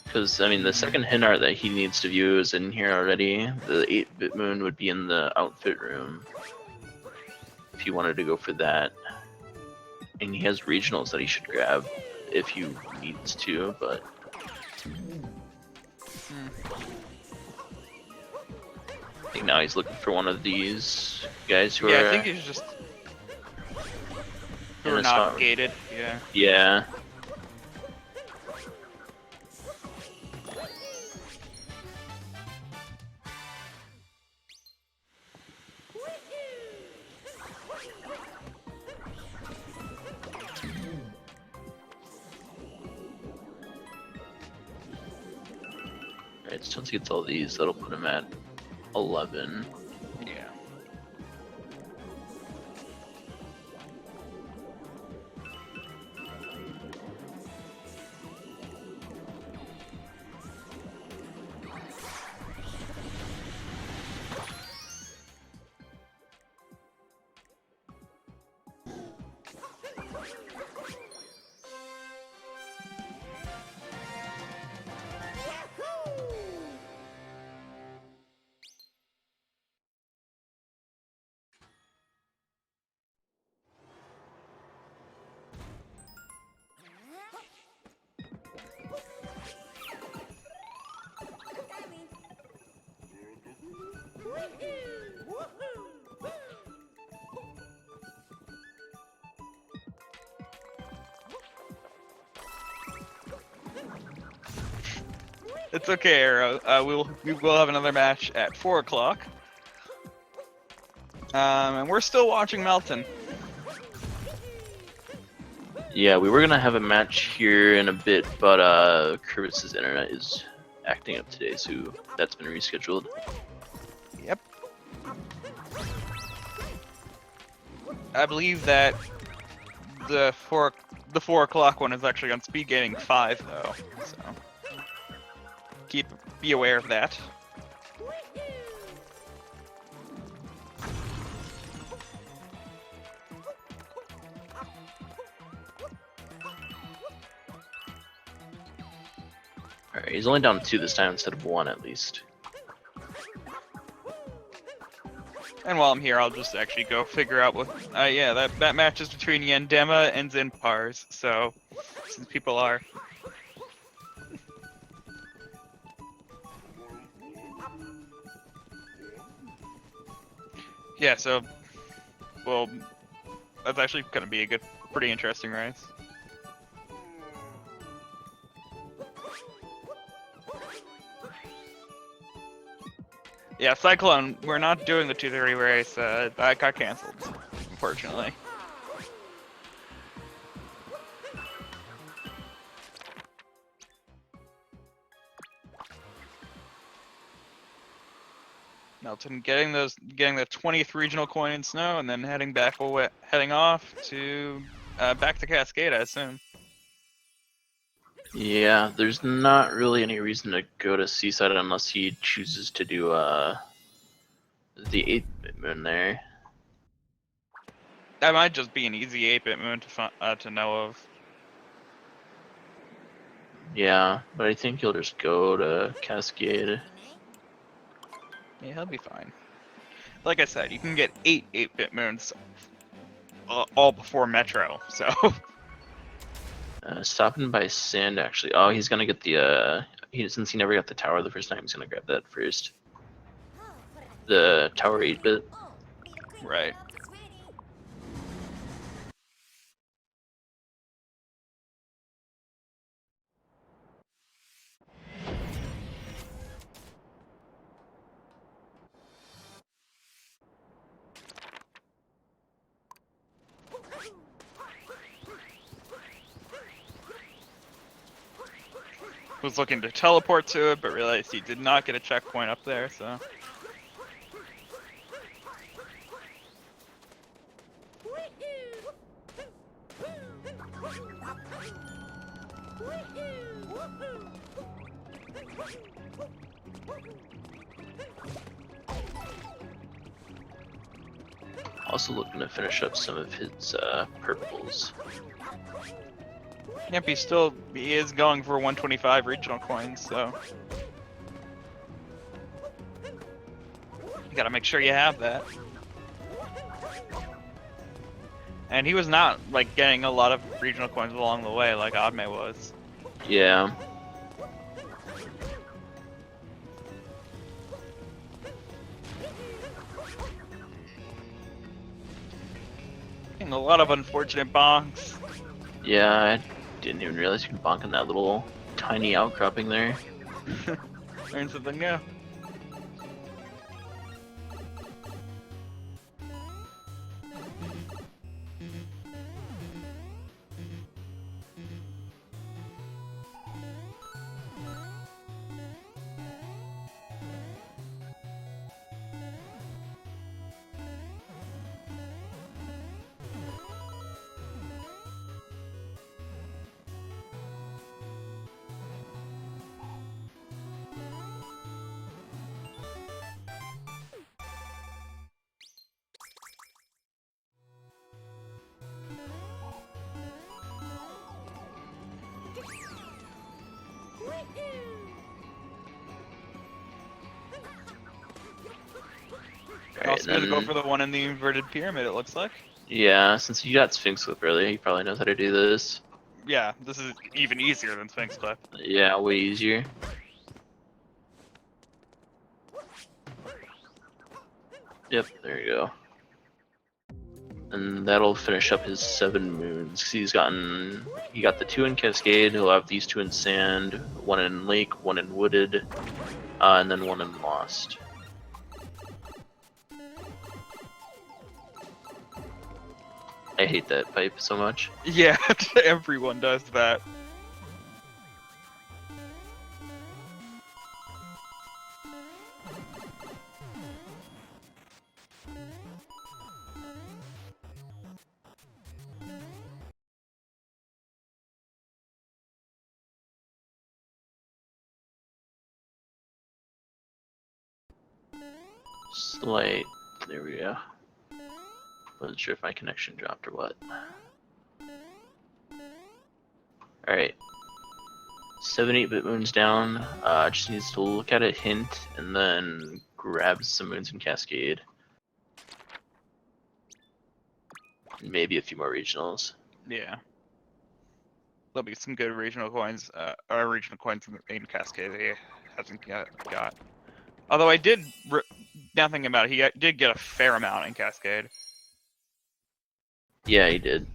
[SPEAKER 1] Because, I mean, the second hint art that he needs to view is in here already. The 8-bit moon would be in the outfit room. If he wanted to go for that. And he has regionals that he should grab if he needs to, but... I think now he's looking for one of these guys who are...
[SPEAKER 2] Yeah, I think he's just... who are not gated, yeah.
[SPEAKER 1] Yeah. Alright, so once he gets all these, that'll put him at 11.
[SPEAKER 2] Yeah. It's okay, Arrow. We will have another match at 4 o'clock. And we're still watching Melt0n.
[SPEAKER 1] Yeah, we were gonna have a match here in a bit, but Kervis's internet is acting up today, so that's been rescheduled.
[SPEAKER 2] Yep. I believe that the 4 o'clock one is actually on speed gaming 5 though, so be aware of that.
[SPEAKER 1] Alright, he's only down 2 this time instead of 1 at least.
[SPEAKER 2] And while I'm here, I'll just actually go figure out what. Yeah, that match is between Yandema and Zinpars. So, since people are. Yeah, so. Well, that's actually going to be a pretty interesting race. Yeah, Cyclone, we're not doing the 2:30 race. That got canceled, unfortunately. Melt0n getting the 20th regional coin in snow, and then heading off to back to Cascade, I assume.
[SPEAKER 1] Yeah, there's not really any reason to go to Seaside unless he chooses to do the 8-bit moon there.
[SPEAKER 2] That might just be an easy 8-bit moon to know of.
[SPEAKER 1] Yeah, but I think he'll just go to Cascade.
[SPEAKER 2] Yeah, he'll be fine. Like I said, you can get 8 8-bit moons all before Metro, so.
[SPEAKER 1] Stopping by sand, actually. Oh, he's gonna get the, since he never got the tower the first time, he's gonna grab that first. The tower 8-bit.
[SPEAKER 2] Right. Was looking to teleport to it, but realized he did not get a checkpoint up there, so.
[SPEAKER 1] Also looking to finish up some of his purples.
[SPEAKER 2] Yep, he is going for 125 regional coins, so. You gotta make sure you have that. And he was not, like, getting a lot of regional coins along the way like Adme was.
[SPEAKER 1] Yeah.
[SPEAKER 2] And a lot of unfortunate bonks.
[SPEAKER 1] Yeah, I didn't even realize you could bonk on that little tiny outcropping there.
[SPEAKER 2] Learn something new.
[SPEAKER 1] Alright,
[SPEAKER 2] Also gonna go
[SPEAKER 1] then,
[SPEAKER 2] for the one in the inverted pyramid, it looks like.
[SPEAKER 1] yeah, since you got Sphinx Whip earlier, he probably knows how to do this.
[SPEAKER 2] Yeah, this is even easier than Sphinx Clip.
[SPEAKER 1] Yeah, way easier. Yep, there you go. And that'll finish up his 7 moons. 'Cause he got the 2 in Cascade, he'll have these 2 in Sand, 1 in Lake, 1 in Wooded, and then 1 in Lost. I hate that pipe so much.
[SPEAKER 2] Yeah, everyone does that.
[SPEAKER 1] Slight. There we go. Wasn't sure if my connection dropped or what. Alright. 7 8-bit moons down. Just needs to look at a hint and then grab some moons in Cascade. Maybe a few more regionals.
[SPEAKER 2] Yeah. There'll be some good regional coins, regional coins in Cascade that he hasn't got. Although I did, now thinking about it, he did get a fair amount in Cascade.
[SPEAKER 1] Yeah, he did.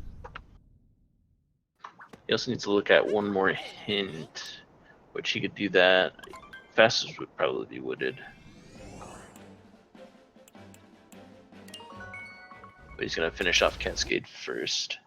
[SPEAKER 1] He also needs to look at one more hint, which he could do that. Fastest would probably be Wooded. But he's gonna finish off Cascade first.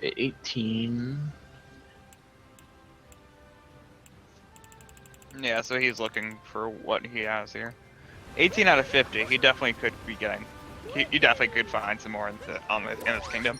[SPEAKER 1] Okay, 18.
[SPEAKER 2] Yeah, so he's looking for what he has here. 18 out of 50. He definitely could be getting. He definitely could find some more in this kingdom.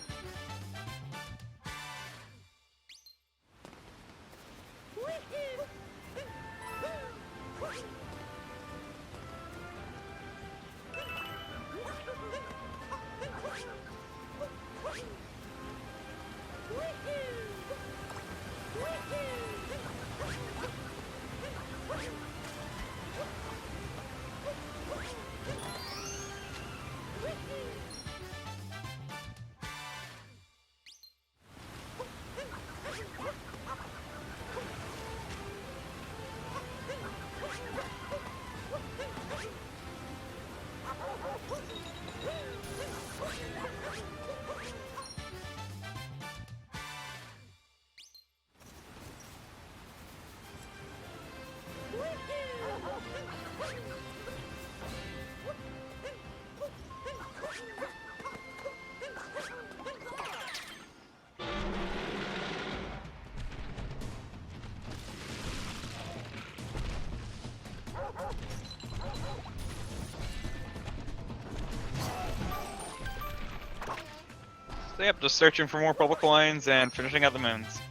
[SPEAKER 2] So yep, just searching for more purple coins and finishing out the moons.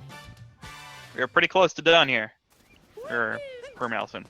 [SPEAKER 2] We are pretty close to done here. For Melt0n.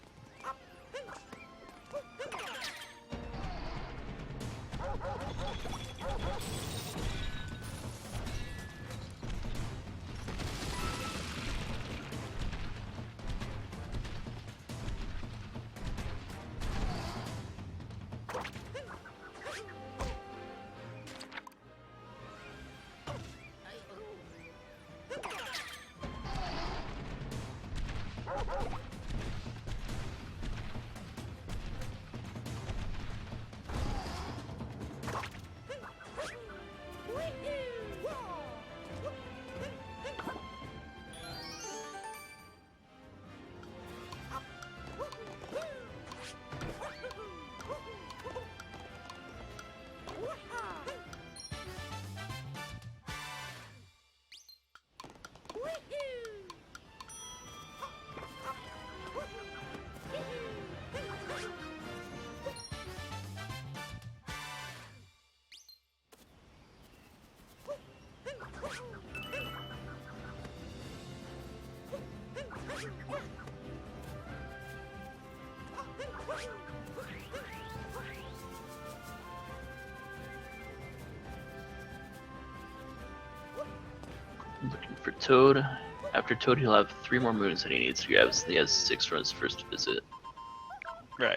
[SPEAKER 1] Looking for Toad. After Toad, he'll have 3 more moons that he needs to grab, so he has 6 for his first visit.
[SPEAKER 2] Right.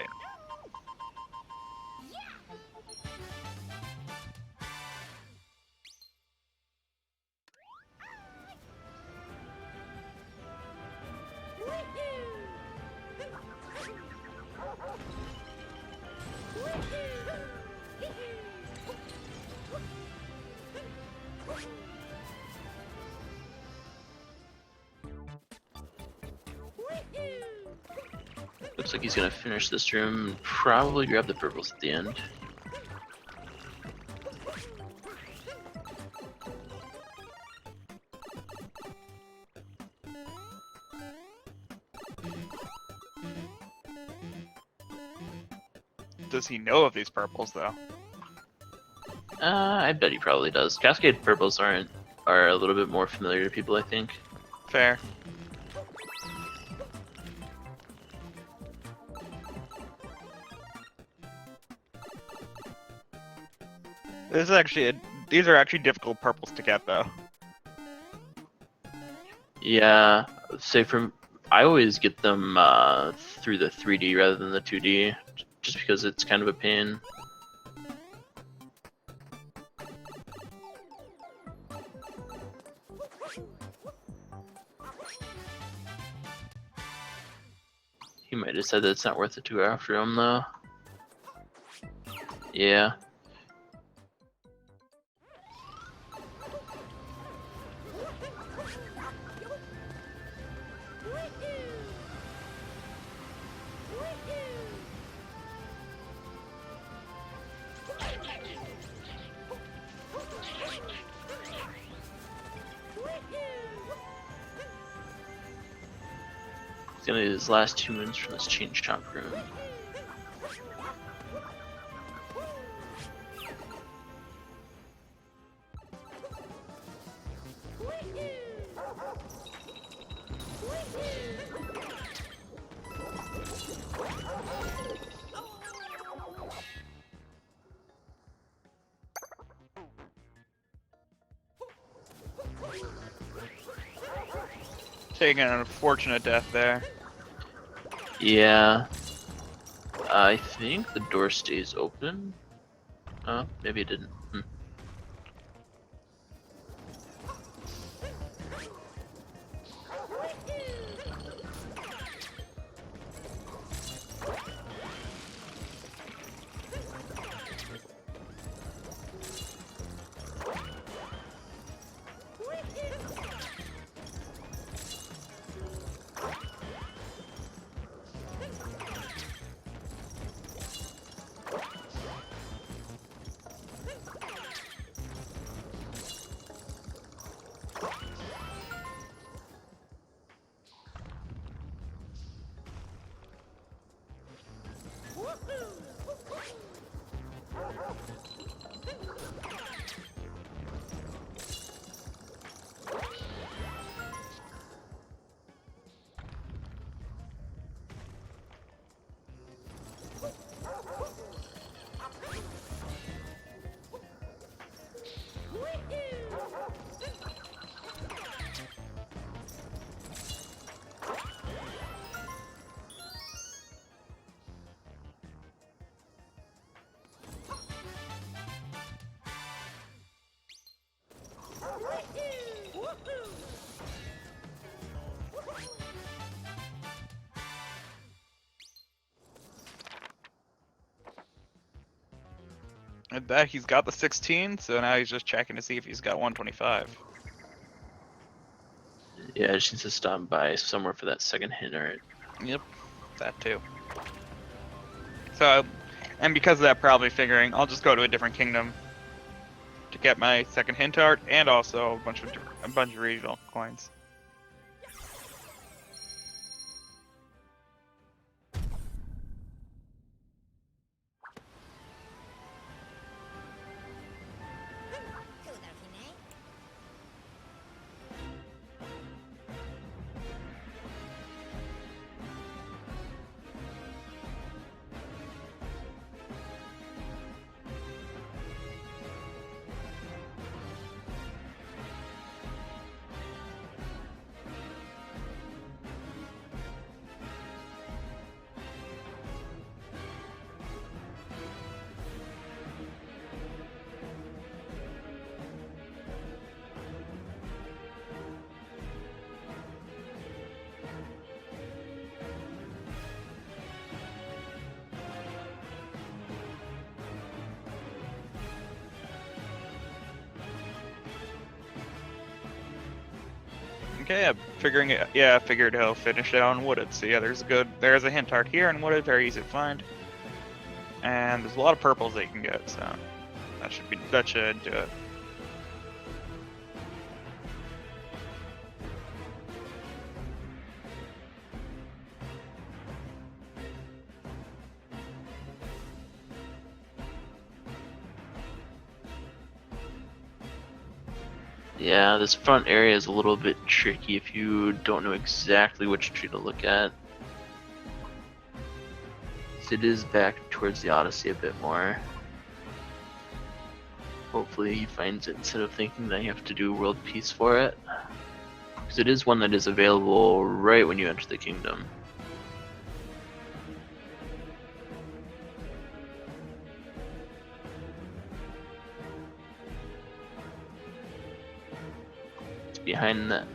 [SPEAKER 1] Looks like he's gonna finish this room and probably grab the purples at the end.
[SPEAKER 2] Does he know of these purples though?
[SPEAKER 1] I bet he probably does. Cascade purples are a little bit more familiar to people, I think.
[SPEAKER 2] Fair. These are actually difficult purples to get though.
[SPEAKER 1] Yeah, say I always get them through the 3D rather than the 2D, just because it's kind of a pain. He might have said that it's not worth it to go after him though. Yeah. gonna get his last 2 moons from this chain shop room.
[SPEAKER 2] Taking an unfortunate death there.
[SPEAKER 1] Yeah. I think the door stays open. Oh, maybe it didn't.
[SPEAKER 2] I bet he's got the 16, so now he's just checking to see if he's got 125.
[SPEAKER 1] Yeah, I just need to stop by somewhere for that second hint art.
[SPEAKER 2] Yep, that too. So, and because of that, probably figuring I'll just go to a different kingdom to get my second hint art and also a bunch of regional coins. Okay, I'm figuring it. Yeah, I figured he'll finish it on Wooded. So yeah, there's a hint art here in Wooded, very easy to find. And there's a lot of purples that you can get, so that should do it.
[SPEAKER 1] Yeah, this front area is a little bit tricky if you don't know exactly which tree to look at. It is back towards the Odyssey a bit more. Hopefully he finds it instead of thinking that you have to do world peace for it. Because it is one that is available right when you enter the kingdom. It's behind that.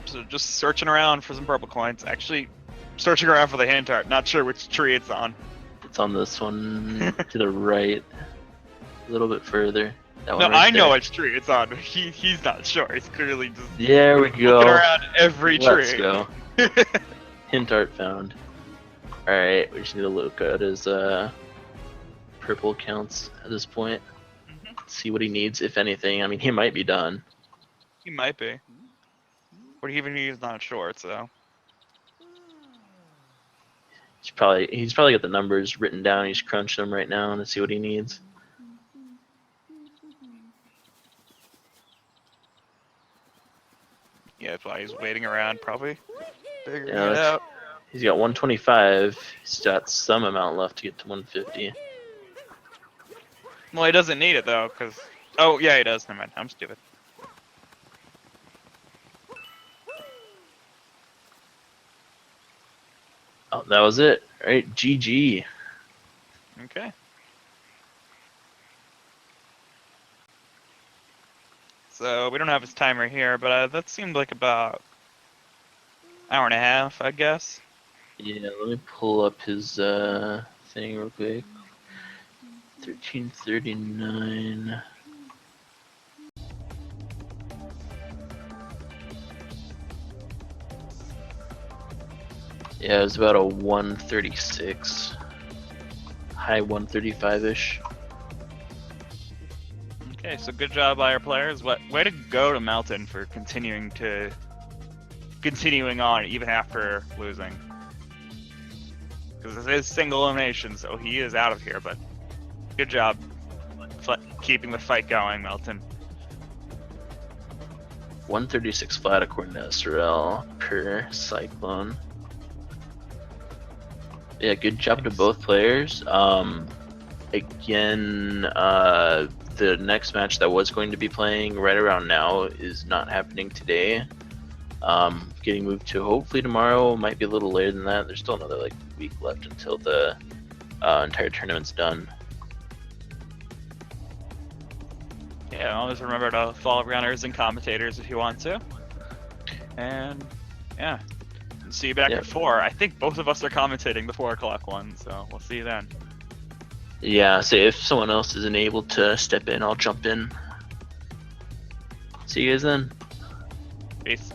[SPEAKER 2] So just searching around for some purple coins. Actually, searching around for the hint art. Not sure which tree it's on.
[SPEAKER 1] It's on this one to the right, a little bit further. That
[SPEAKER 2] No,
[SPEAKER 1] one right
[SPEAKER 2] I know
[SPEAKER 1] there.
[SPEAKER 2] which tree it's on. He's not sure. He's clearly just
[SPEAKER 1] There we
[SPEAKER 2] looking
[SPEAKER 1] go.
[SPEAKER 2] around every
[SPEAKER 1] Let's
[SPEAKER 2] tree.
[SPEAKER 1] go. Hint art found. Alright, we just need to look at his purple counts at this point. See what he needs, if anything. I mean, he might be done.
[SPEAKER 2] He might be. But even he's not sure, so.
[SPEAKER 1] He's probably got the numbers written down. He's crunching them right now to see what he needs.
[SPEAKER 2] Yeah, that's why he's waiting around, probably. Figuring
[SPEAKER 1] Yeah,
[SPEAKER 2] it out.
[SPEAKER 1] he's got 125. He's got some amount left to get to 150.
[SPEAKER 2] Well, he doesn't need it, though, because... Oh, yeah, he does. Never mind. I'm stupid.
[SPEAKER 1] Oh, that was it. Alright, GG.
[SPEAKER 2] Okay. So, we don't have his timer here, but that seemed like about... hour and a half, I guess.
[SPEAKER 1] Yeah, let me pull up his thing real quick. 1339. Yeah, it was about a 136. High 135-ish.
[SPEAKER 2] Okay, so good job by our players. Way to go to Melt0n for continuing on even after losing. Because this is single elimination, so he is out of here, but good job keeping the fight going, Melt0n.
[SPEAKER 1] 136 flat according to SRL per Cyclone. Yeah, good job to both players. Again, the next match that was going to be playing right around now is not happening today. Getting moved to hopefully tomorrow. Might be a little later than that. There's still another like week left until the entire tournament's done.
[SPEAKER 2] Yeah, always remember to follow runners and commentators if you want to. And yeah, see you back
[SPEAKER 1] Yep.
[SPEAKER 2] at 4. I think both of us are commentating the 4 o'clock one, so we'll see you then.
[SPEAKER 1] Yeah, so if someone else isn't able to step in, I'll jump in. See you guys then.
[SPEAKER 2] Peace.